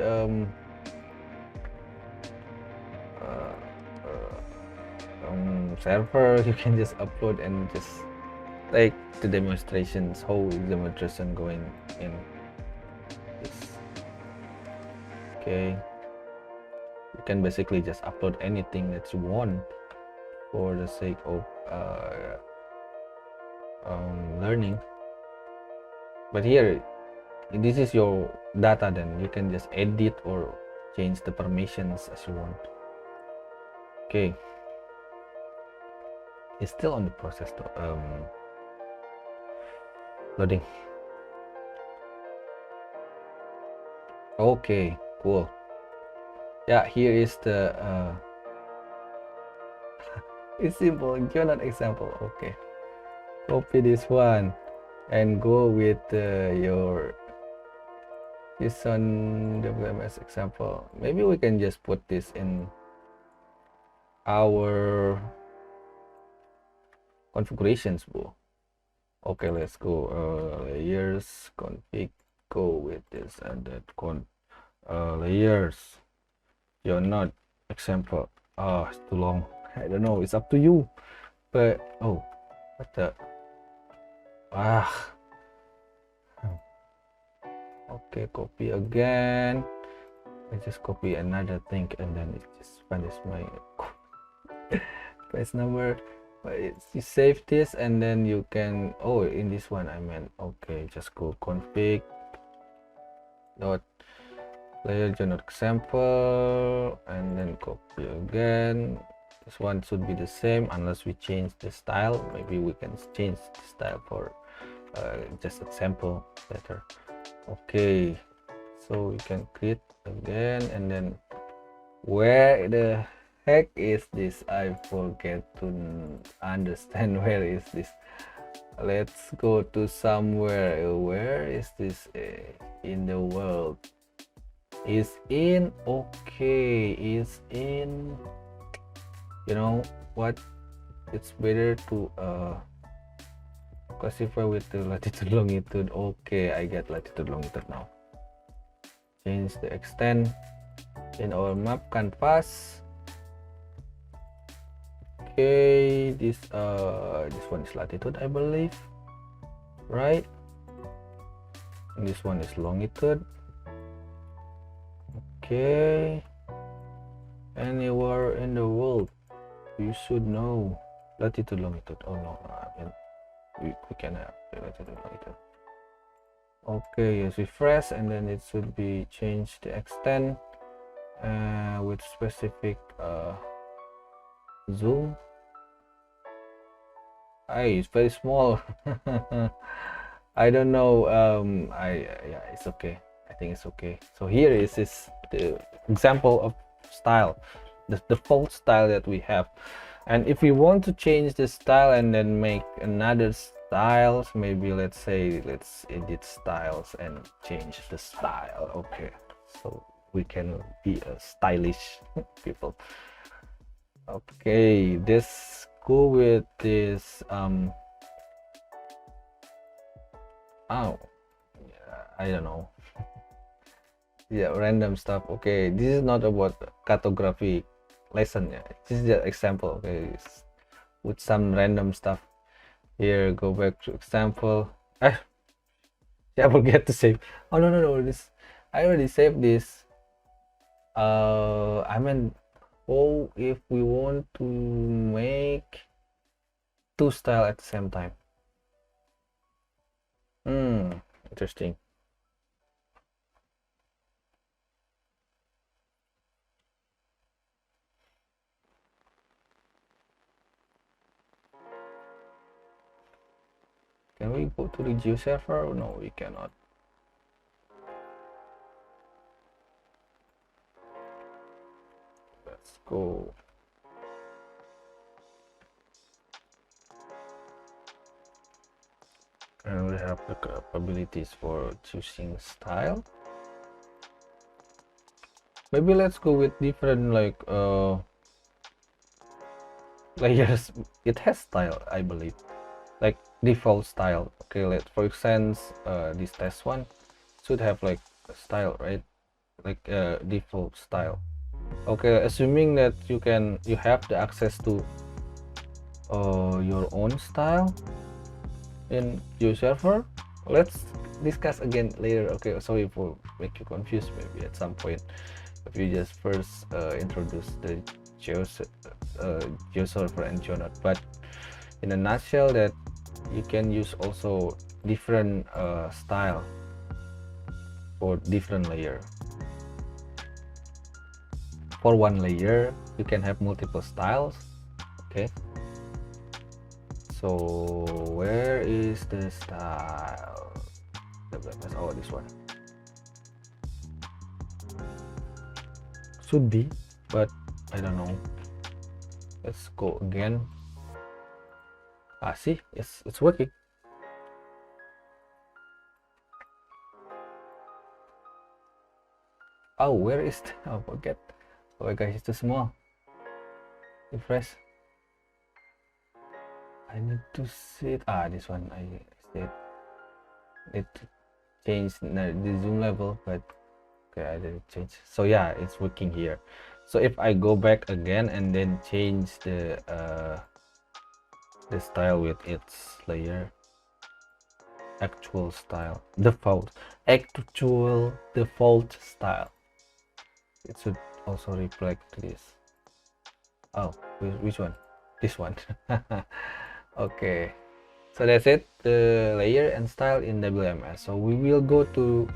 Server, you can just upload and just take the demonstrations, how is the demonstration going in this. Okay, you can basically just upload anything that you want for the sake of learning. But here, this is your data, then you can just edit or change the permissions as you want. Okay, it's still on the process to loading. Okay, cool. Yeah, here is the it's simple Geonode example. Okay, copy this one and go with your JSON WMS example. Maybe we can just put this in our configurations, bro. Okay, let's go layers config, go with this and that layers Geonode example. It's too long. I don't know, it's up to you. But oh, what the okay, copy again. I just copy another thing and then it just vanishes my page number. But you save this and then you can, oh, in this one I meant, okay, just go config dot layer Geonode example and then copy again. This one should be the same unless we change the style. Maybe we can change the style for just example better. Okay, so we can create again and then where the heck is this? I forget to understand where is this. Let's go to somewhere. Where is this in the world? Is in, okay, is in, you know what, it's better to classify with the latitude longitude. Okay, I get latitude longitude now. Change the extent in our map canvas. Okay, this one is latitude, I believe, right? And this one is longitude. Okay, anywhere in the world you should know latitude longitude. Oh no, I mean we can have latitude longitude. Okay, yes, refresh and then it should be changed the extent with specific zoom. It's very small. I don't know. Yeah, it's okay. I think it's okay. So here is the example of style, the default style that we have. And if we want to change the style and then make another styles, maybe let's edit styles and change the style. Okay, so we can be a stylish people. Okay, this go with this oh yeah, I don't know. Yeah, random stuff. Okay, this is not about cartography lesson. Yeah, this is the example. Okay, with some random stuff. Here, go back to example. Yeah, I forget to save. Oh no, this I already saved this. I mean, oh, if we want to make two style at the same time. Interesting. Can we go to the Geoserver? No, we cannot. Let's go. and we have the capabilities for choosing style. Maybe let's go with different like layers. It has style, I believe, like default style. Okay, let for instance this test one should have like a style, right? Like default style. Okay, assuming that you have the access to your own style in Geoserver. Let's discuss again later. Okay, sorry for make you confused maybe at some point if you just first introduce the Geoserver and Geonode. But in a nutshell, that you can use also different style for different layer. For one layer you can have multiple styles. Okay, so where is the style? WMS, oh, this one should be, but I don't know. Let's go again. See, it's working. Oh, where is the, oh, forget. Oh my gosh, it's too small. Refresh. I need to see it. This one I said need to change the zoom level, but okay, I didn't change. So yeah, it's working here. So if I go back again and then change the style with its layer, actual style, default style, it should also reflect this. Oh, which one? This one. Okay, so that's it, the layer and style in WMS. So we will go to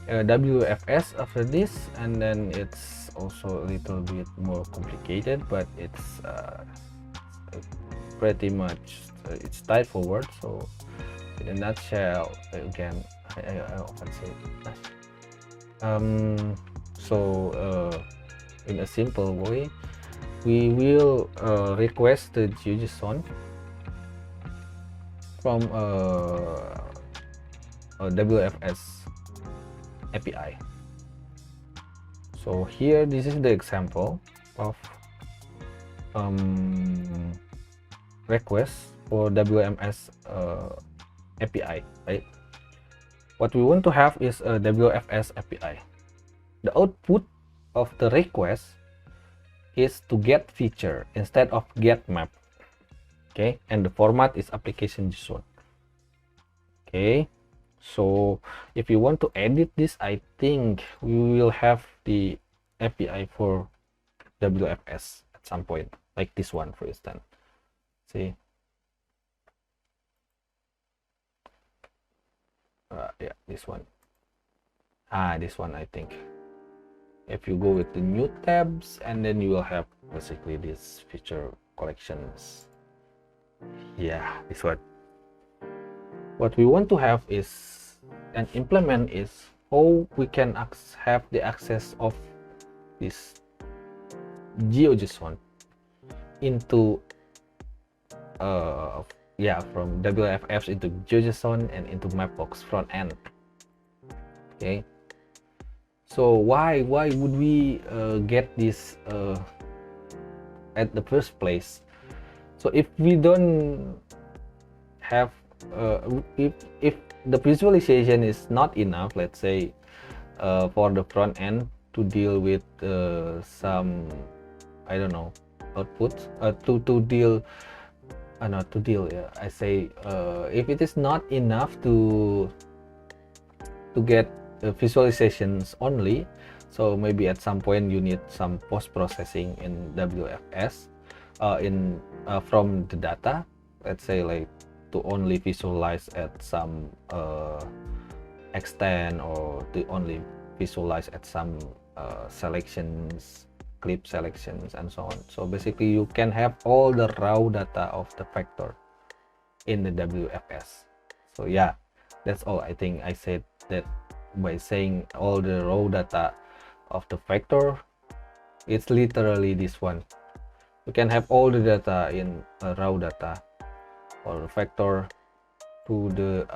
WFS after this, and then it's also a little bit more complicated, but it's pretty much it's straightforward. So in a nutshell, again, I often say in a simple way, we will request the geojson from a WFS API. So here, this is the example of request for WMS API, right? What we want to have is a WFS API. The output of the request is to get feature instead of get map. Okay, and the format is application JSON. Okay, so if you want to edit this, I think we will have the API for WFS at some point, like this one, for instance. See, yeah, this one. This one, I think. If you go with the new tabs, and then you will have basically these feature collections. Yeah, this one. What we want to have is and implement is how we can have the access of this GeoJson into from WFS into GeoJson and into Mapbox FrontEnd. Okay, so why would we get this at the first place? So if we don't have if the visualization is not enough, let's say for the front end to deal with some, I don't know, outputs I say if it is not enough to get visualizations only, so maybe at some point you need some post-processing in WFS from the data, let's say, like to only visualize at some extent, or to only visualize at some selections, clip selections, and so on. So basically you can have all the raw data of the vector in the WFS. So yeah, that's all. I think I said that by saying all the raw data of the vector, it's literally this one. You can have all the data in raw data or vector to the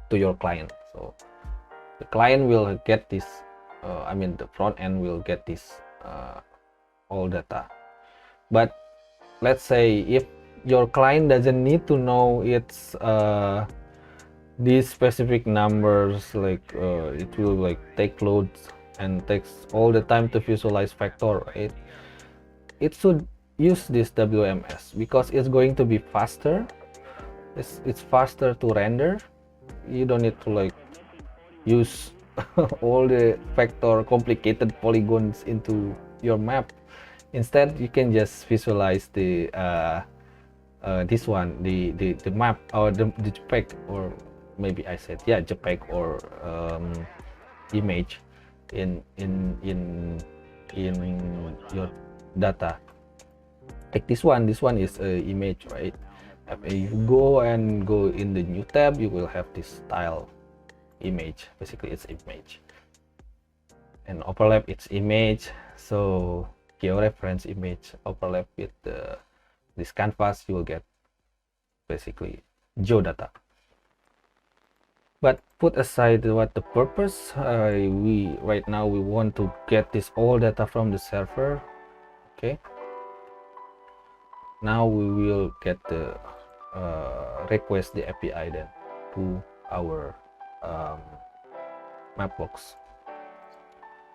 to your client. So the client will get this, I mean the front end will get this all data. But let's say if your client doesn't need to know it's these specific numbers, like it will like take loads and takes all the time to visualize vector, right? It should use this WMS because it's going to be faster. It's faster to render. You don't need to like use all the vector complicated polygons into your map. Instead, you can just visualize the this one, the map, or the JPEG, or maybe I said, yeah, JPEG or image in your data. Like this one is a image, right? If you go in the new tab, you will have this style image. Basically it's image, and overlap its image. So georeference image overlap with this canvas, you will get basically geodata. But put aside what the purpose, we right now we want to get this all data from the server. Okay, now we will get the request the API then to our Mapbox.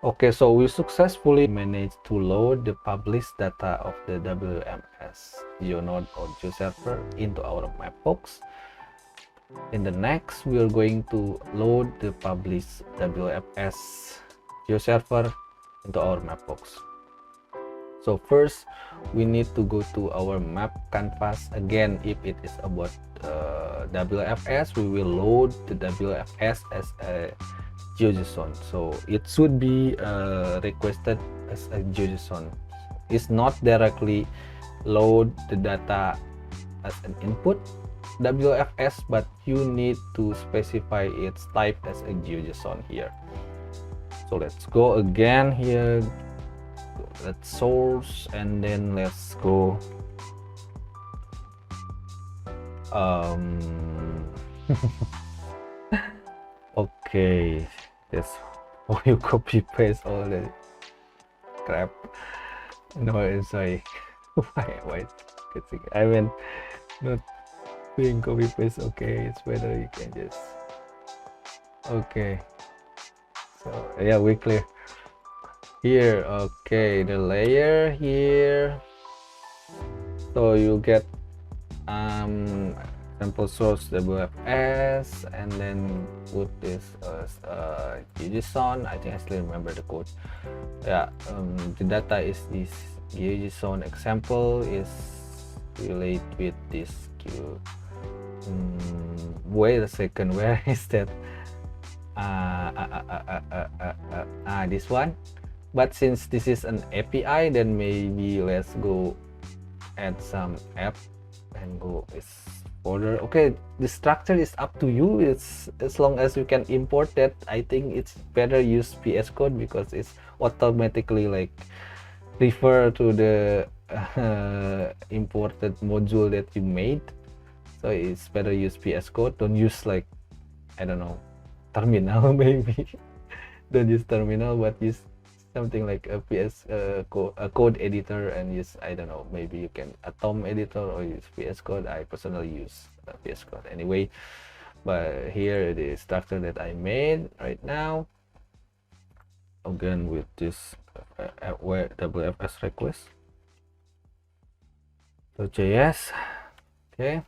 Okay, so we successfully managed to load the published data of the WMS Geonode or Geoserver into our Mapbox. In the next, we are going to load the published WMS Geoserver into our Mapbox. So first, we need to go to our map canvas. Again, if it is about WFS, we will load the WFS as a GeoJson. So it should be requested as a GeoJson. It's not directly load the data as an input WFS, but you need to specify its type as a GeoJson here. So let's go again here. Let's source, and then let's go okay, that's how you copy paste all the crap. No, I'm sorry. why I mean, not doing copy paste. Okay, it's better you can just, okay, so yeah, we clear here. Okay, the layer here, so you get sample source WFS, and then put this as geojson. I think I still remember the code. Yeah, the data is this geojson example is relate with this wait a second, where is that? This one. But since this is an API, then maybe let's go add some app and go this folder. Okay, the structure is up to you. It's as long as you can import that. I think it's better use VS Code because it's automatically like refer to the imported module that you made. So it's better use VS Code. Don't use like, I don't know, terminal maybe. Don't use terminal, but use something like a code editor, and use, I don't know, maybe you can Atom editor or use VS Code. I personally use VS Code anyway. But here the structure that I made right now, again with this WMS request .js. Okay,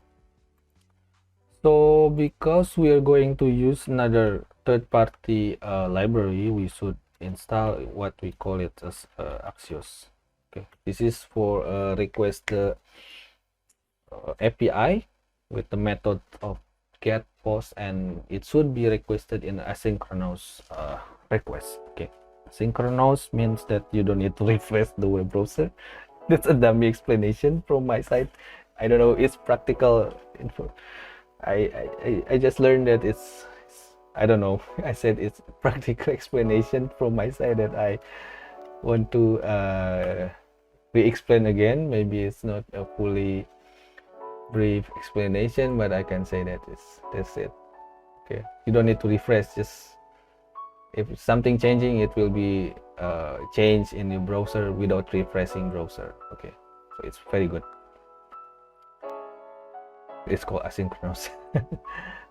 so because we are going to use another third-party library, we should install what we call it as Axios. Okay, this is for request the API with the method of get, post, and it should be requested in asynchronous request. Okay, synchronous means that you don't need to refresh the web browser. That's a dummy explanation from my side. I don't know, it's practical info. I just learned that it's I don't know. I said it's practical explanation from my side that I want to re-explain again. Maybe it's not fully brief explanation, but I can say that's it. Okay, you don't need to refresh. Just if something changing, it will be changed in your browser without refreshing browser. Okay, so it's very good. It's called asynchronous.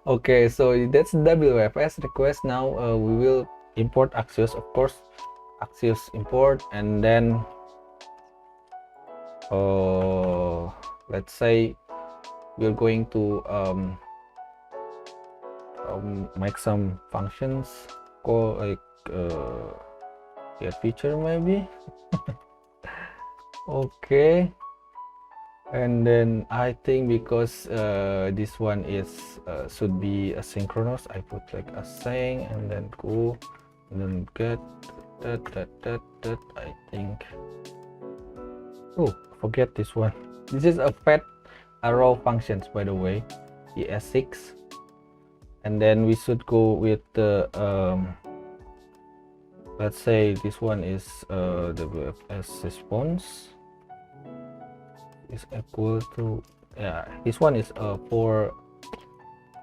Okay, so that's WFS request. Now we will import Axios, of course. Axios import, and then let's say we're going to make some functions called like get feature maybe. Okay, and then I think because this one is should be asynchronous, I put like async and then go and then get that I think. Oh, forget this one. This is a fat arrow functions, by the way, ES6, and then we should go with the let's say this one is the WFS response is equal to, yeah, this one is for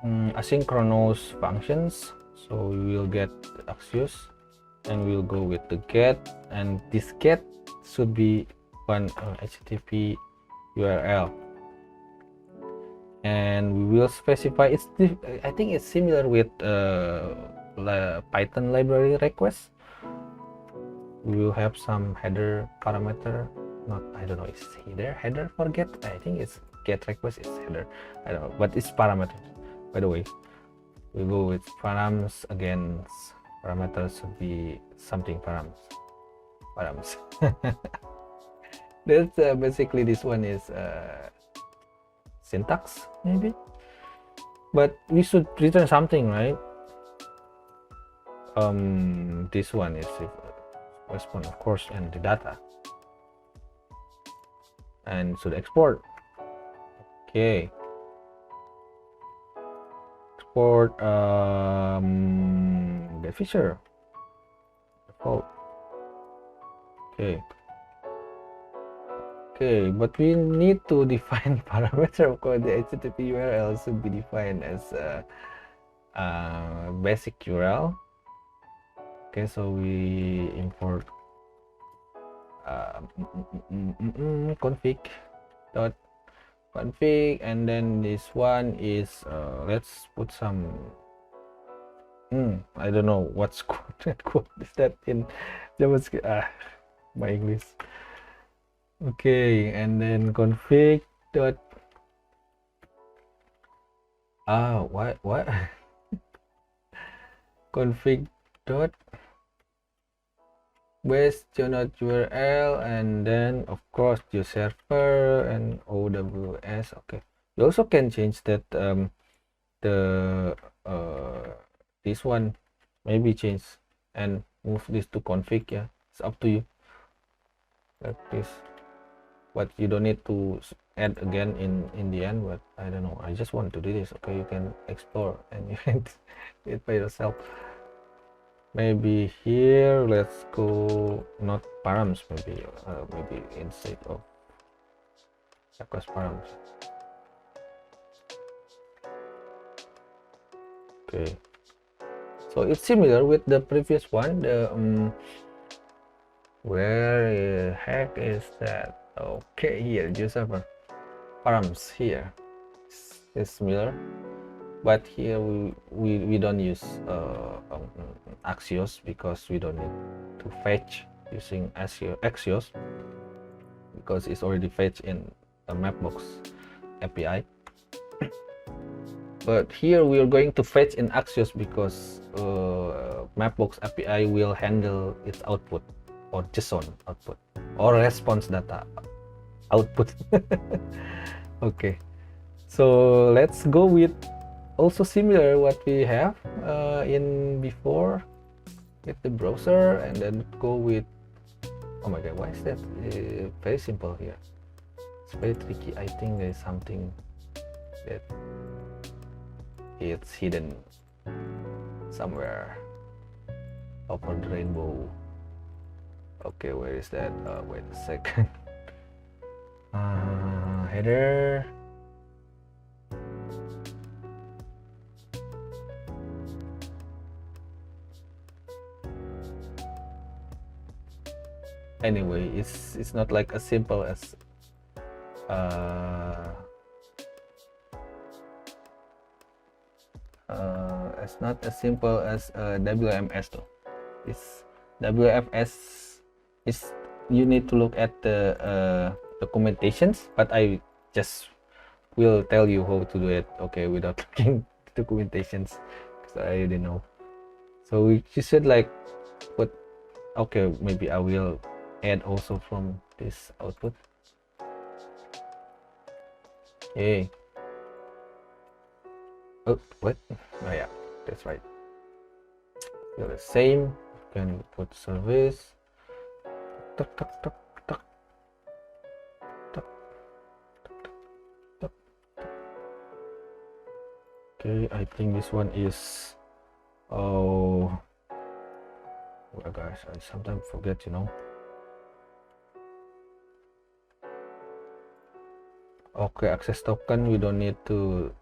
asynchronous functions, so we will get Axios and we'll go with the get, and this get should be one HTTP URL, and we will specify it's I think it's similar with Python library request. We will have some header parameter, not, I don't know, is header for get? I think it's get request is header, I don't know, but it's parameter. By the way, we go with params again. Parameters should be something params. That's basically this one is syntax maybe, but we should return something, right? This one is response, of course, and the data, and should export. Okay, export the feature default. Okay, but we need to define parameter. Of course, the HTTP URL should be defined as basic URL. Okay, so we import config, and then this one is let's put some I don't know what's code is that in JavaScript. My English. Okay, and then config dot what config dot base Geonode URL, and then of course Geoserver and OWS. Okay, you also can change that the this one maybe change and move this to config. Yeah, it's up to you, like this, but you don't need to add again in the end. But I don't know, I just want to do this. Okay, you can explore and you can do it by yourself. Maybe here let's go not params, maybe maybe instead of request params. Okay, so it's similar with the previous one. The where the heck is that? Okay, here Geoserver params here is similar, but here we don't use Axios because we don't need to fetch using Axios because it's already fetched in the Mapbox API. But here we are going to fetch in Axios because Mapbox API will handle its output or JSON output or response data output. Okay, so let's go with also similar what we have in before with the browser, and then go with, oh my god, why is that very simple here? It's very tricky. I think there is something that it's hidden somewhere over the rainbow. Okay, where is that? Wait a second. Header, anyway, it's not like as simple as it's not as simple as WMS though. It's WFS is, you need to look at the documentations, but I just will tell you how to do it, okay, without looking at documentations, because I already know. So you should like put, okay, maybe I will add also from this output. Okay. Oh, what? Oh yeah, that's right. Still the same. You can put service. Tuck, tuck, tuck, tuck. Tuck, tuck, tuck. Okay, I think this one is, oh well, guys, I sometimes forget, you know. Okay, access token we don't need to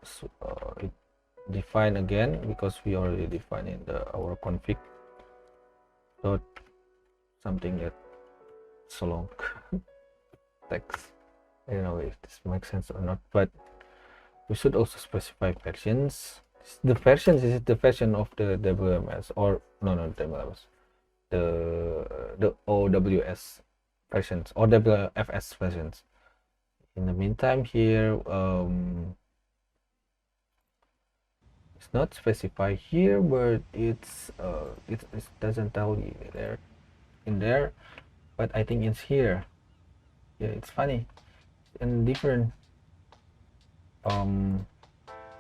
define again because we already defined in our config dot something that so long text. I don't know if this makes sense or not, but we should also specify versions. The versions is the version of the WMS, or no WMS, the OWS versions or WFS versions. In the meantime here, it's not specified here, but it doesn't tell you there in there, but I think it's here. Yeah, it's funny and different.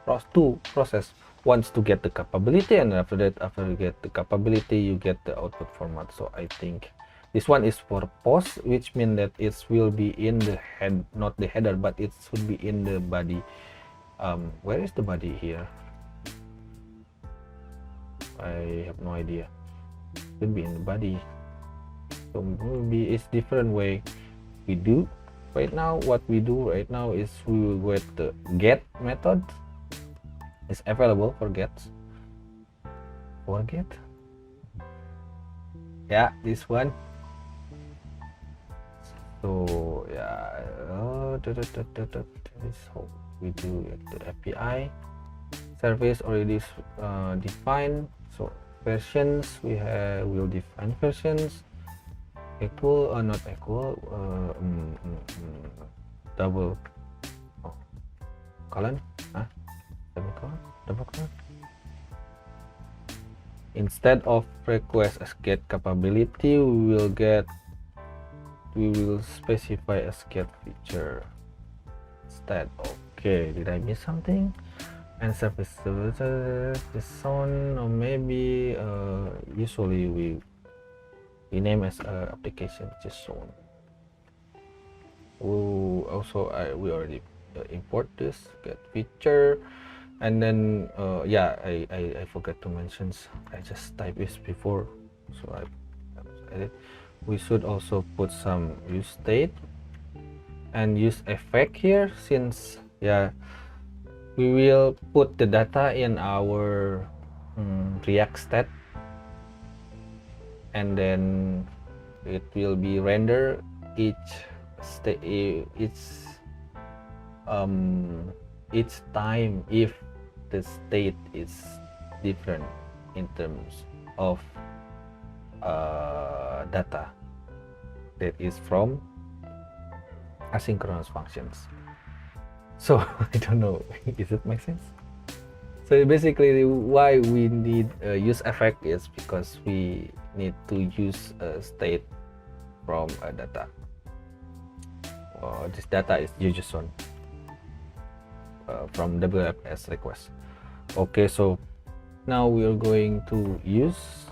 Process wants to get the capability, and after you get the capability, you get the output format. So I think this one is for post, which means that it will be in the head, not the header, but it should be in the body. Where is the body here? I have no idea. Should be in the body. So maybe it's different way we do right now. What we do right now is we will get the get method is available for gets. For get, yeah, this one. So yeah, this is how we do it. The API service already defined. So versions, we'll define versions equal or not equal, double colon, semicolon, double colon. Instead of request as get capability, we will specify as get feature instead. Okay, did I miss something? And service JSON, or maybe usually we name as application JSON. Also we already import this get feature, and then yeah, I forgot to mention, I just typed this before, so I edit. We should also put some useState and useEffect here, since yeah, we will put the data in our React state, and then it will be render each time if the state is different in terms of data that is from asynchronous functions. So I don't know, does it make sense? So basically why we need useEffect is because we need to use a state from a data. This data is geojson from WMS request. Okay, so now we are going to use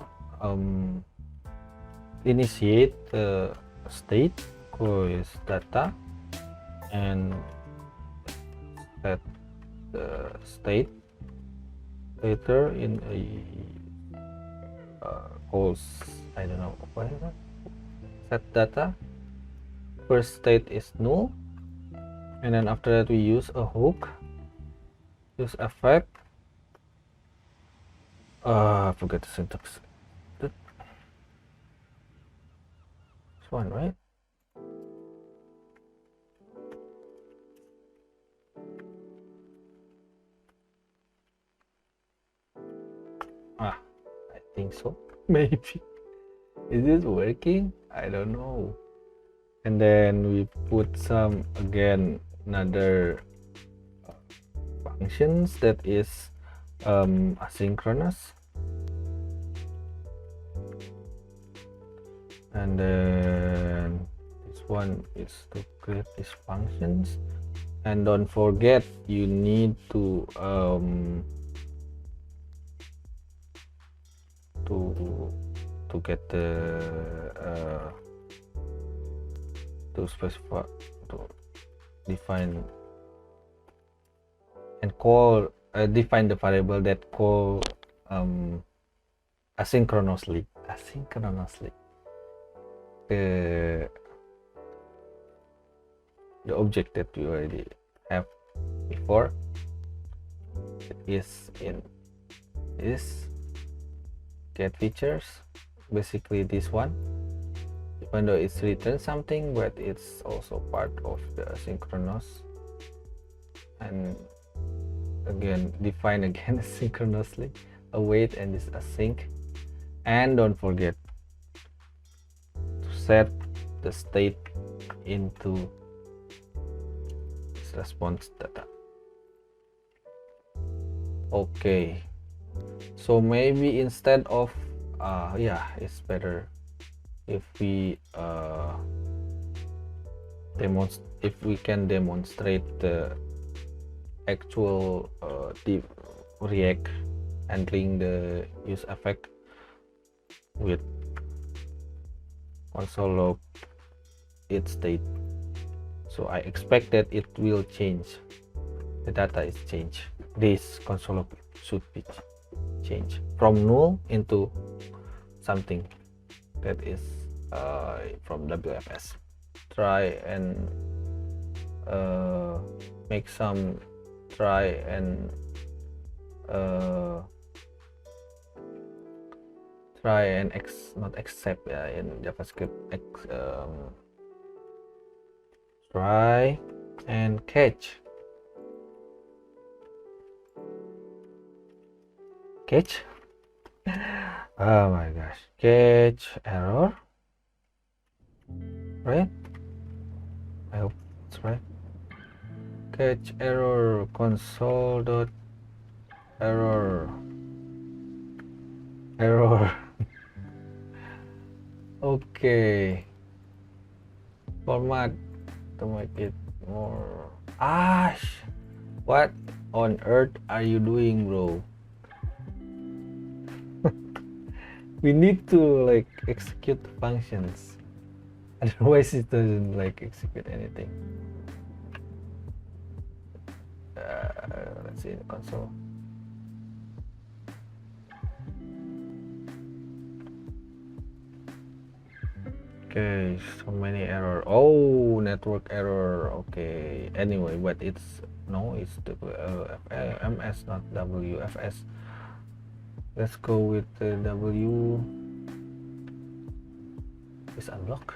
initiate the state is data, and set the state later in a calls, I don't know what is that, set data. First state is null, and then after that we use a hook, useEffect. I forget the syntax. This one, right? Ah, I think so. Maybe. Is this working? I don't know. And then we put some, again, another functions that is asynchronous. And then this one is to create these functions. And don't forget, you need to get the to specify, to define and call define the variable that call asynchronously the object that we already have before. It is in this get features, basically this one, even though it's written something, but it's also part of the asynchronous. And again, define again asynchronously, await and this async. And don't forget to set the state into this response data. Okay, so maybe instead of yeah, it's better if we if we can demonstrate the actual React handling the useEffect with console.log its state. So I expect that it will change. The data is changed. This console.log should be changed from null into something that is from WMS. Try and make some not accept in JavaScript, try and catch oh my gosh, catch error, right? I hope it's right. Catch error console dot error okay, format to make it more. What on earth are you doing, bro? We need to like execute functions, otherwise it doesn't like execute anything. Let's see the console. Okay, so many error. Oh, network error. Okay, anyway, but it's WMS, not WFS. Let's go with the W. Is unblock.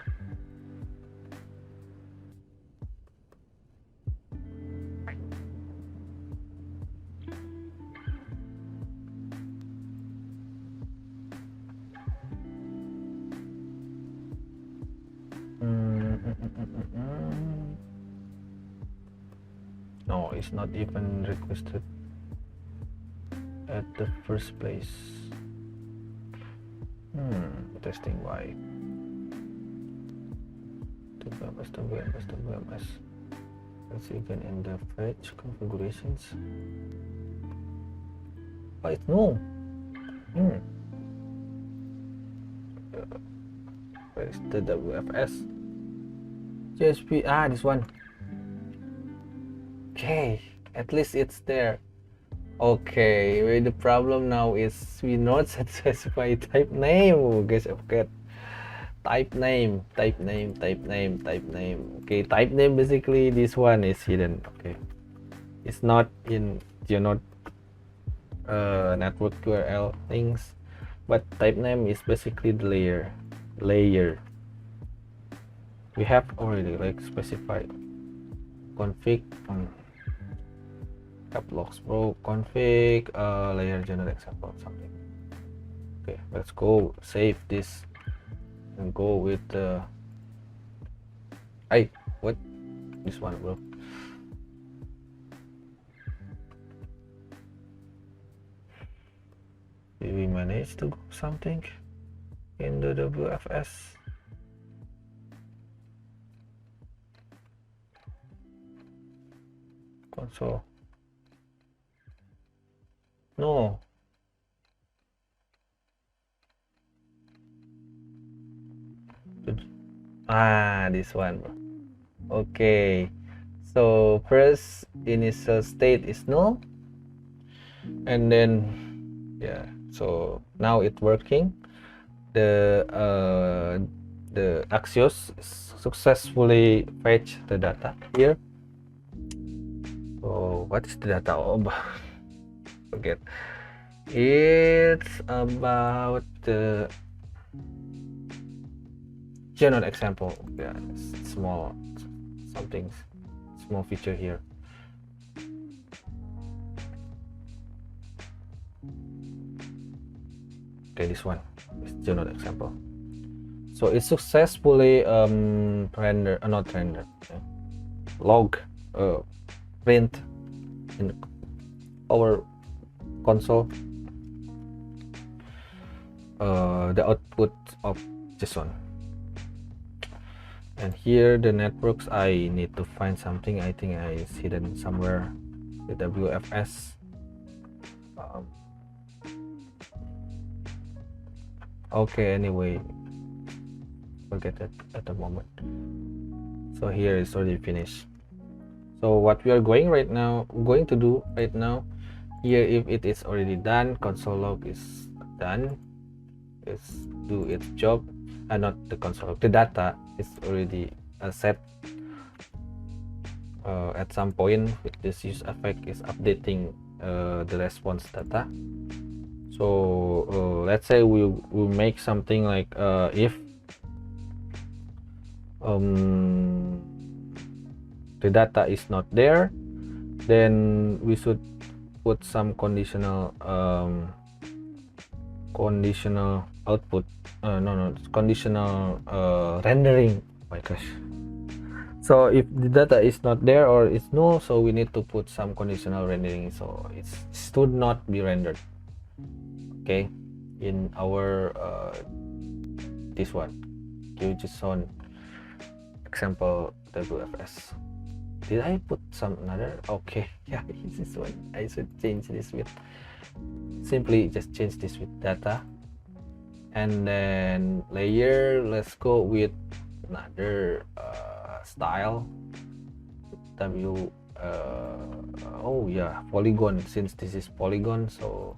No, it's not even requested at the first place. Testing why. WMS. Let's see again in the fetch configurations. Oh, it's no. Where is the WFS? JSP. This one. Okay, at least it's there. Okay, well, the problem now is we not specify type name. Oh, guys, I forget. Type name. Okay, type name, basically this one is hidden. Okay, it's not in Geonode network URL things, but type name is basically the layer. we have already like specified config Mapbox Pro config layer general example something. Okay, let's go save this and go with the what this one, bro. Did we manage to go something in the WFS? Console. No. This one, bro. Okay, so first initial state is null, and then yeah, so now it's working. The Axios successfully fetch the data here. So what is the data about? Forget. It's about the Geonode example. Yeah, small something, small feature here. Okay, this one is Geonode example. So it successfully log print in our console the output of JSON. And here the networks, I need to find something. I think it's hidden somewhere, the WFS. Okay, anyway, forget it at the moment. So here is already finished. So what we are going to do right now here, if it is already done, console log is done, it's do its job, and not the console log, the data is already set at some point with this useEffect is updating the response data. So let's say we will make something like if the data is not there, then we should put some conditional output, conditional rendering. Oh my gosh. So if the data is not there or it's null, so we need to put some conditional rendering, so it should not be rendered. Okay, in our this one, geojson example WFS. Did I put some another? Okay, yeah, this one. I should change this with simply just change this with data, and then layer. Let's go with another style. Oh yeah, polygon. Since this is polygon, so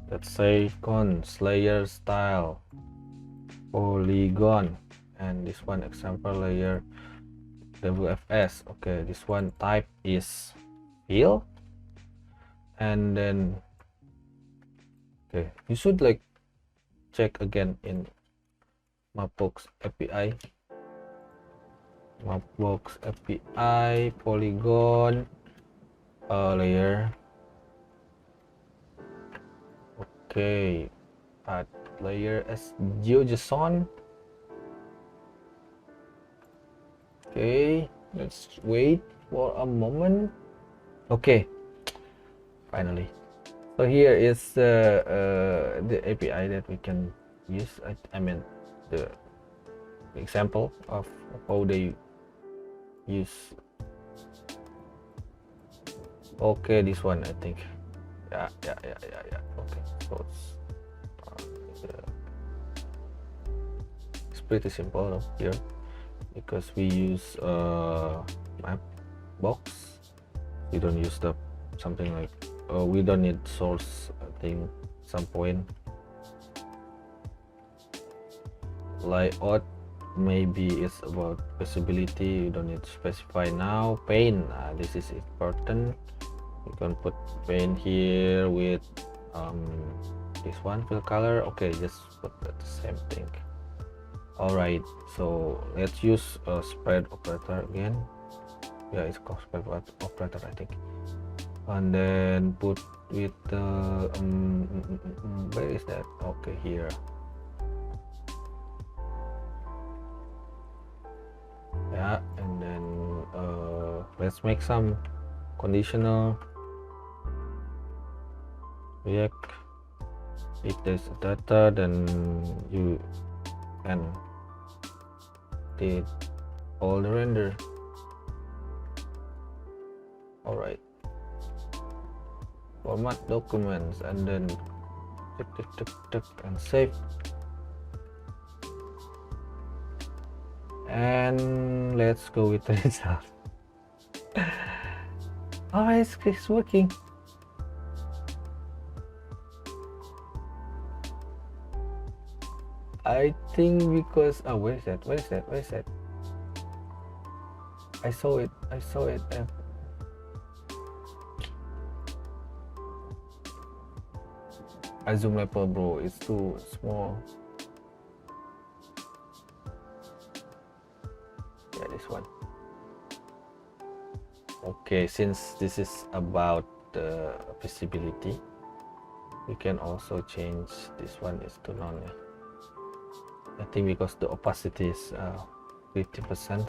let's say cons layer style polygon, and this one example layer WFS. Okay, this one type is fill, and then okay, you should like check again in Mapbox API, Mapbox API polygon layer. Okay, add layer as geojson. Okay, let's wait for a moment. Okay, finally. So here is the API that we can use. I mean the example of how they use. Okay, this one I think. Yeah. Okay, so it's pretty simple here, because we use Mapbox. We don't use the something like we don't need source. I think some point layout maybe it's about visibility. You don't need to specify now. Pane, this is important. You can put pane here with this one fill color. Okay, just put the same thing. Alright, so let's use a spread operator again. Yeah, it's called spread operator, I think. And then put with the where is that? Okay, here. Yeah, and then let's make some conditional react. If there's data, then you can did all the render. All right, format documents, and then and save, and let's go with the result. Oh, it's working. I think because where is that? I saw it. I zoom level, bro. It's too small. Yeah, this one. Okay, since this is about the visibility, we can also change this one is to none. Yeah. I think because the opacity is 50%.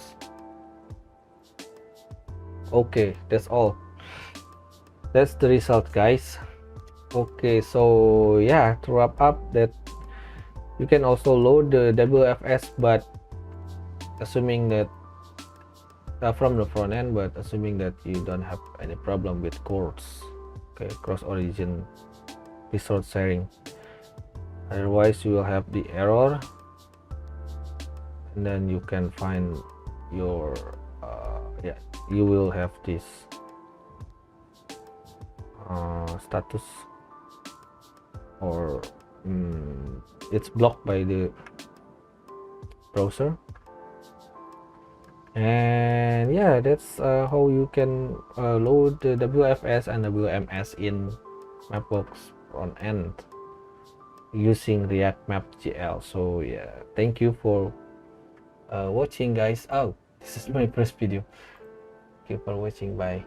Okay, that's all. That's the result, guys. Okay, so yeah, to wrap up, that you can also load the WFS, but assuming that from the front end, but assuming that you don't have any problem with CORS, okay, cross origin resource sharing. Otherwise, you will have the error, and then you can find your yeah, you will have this status, or it's blocked by the browser. And yeah, that's how you can load the WFS and WMS in Mapbox FrontEnd using React Map GL. So yeah, thank you for watching, guys. Oh, this is my first video. Thank you for watching. Bye.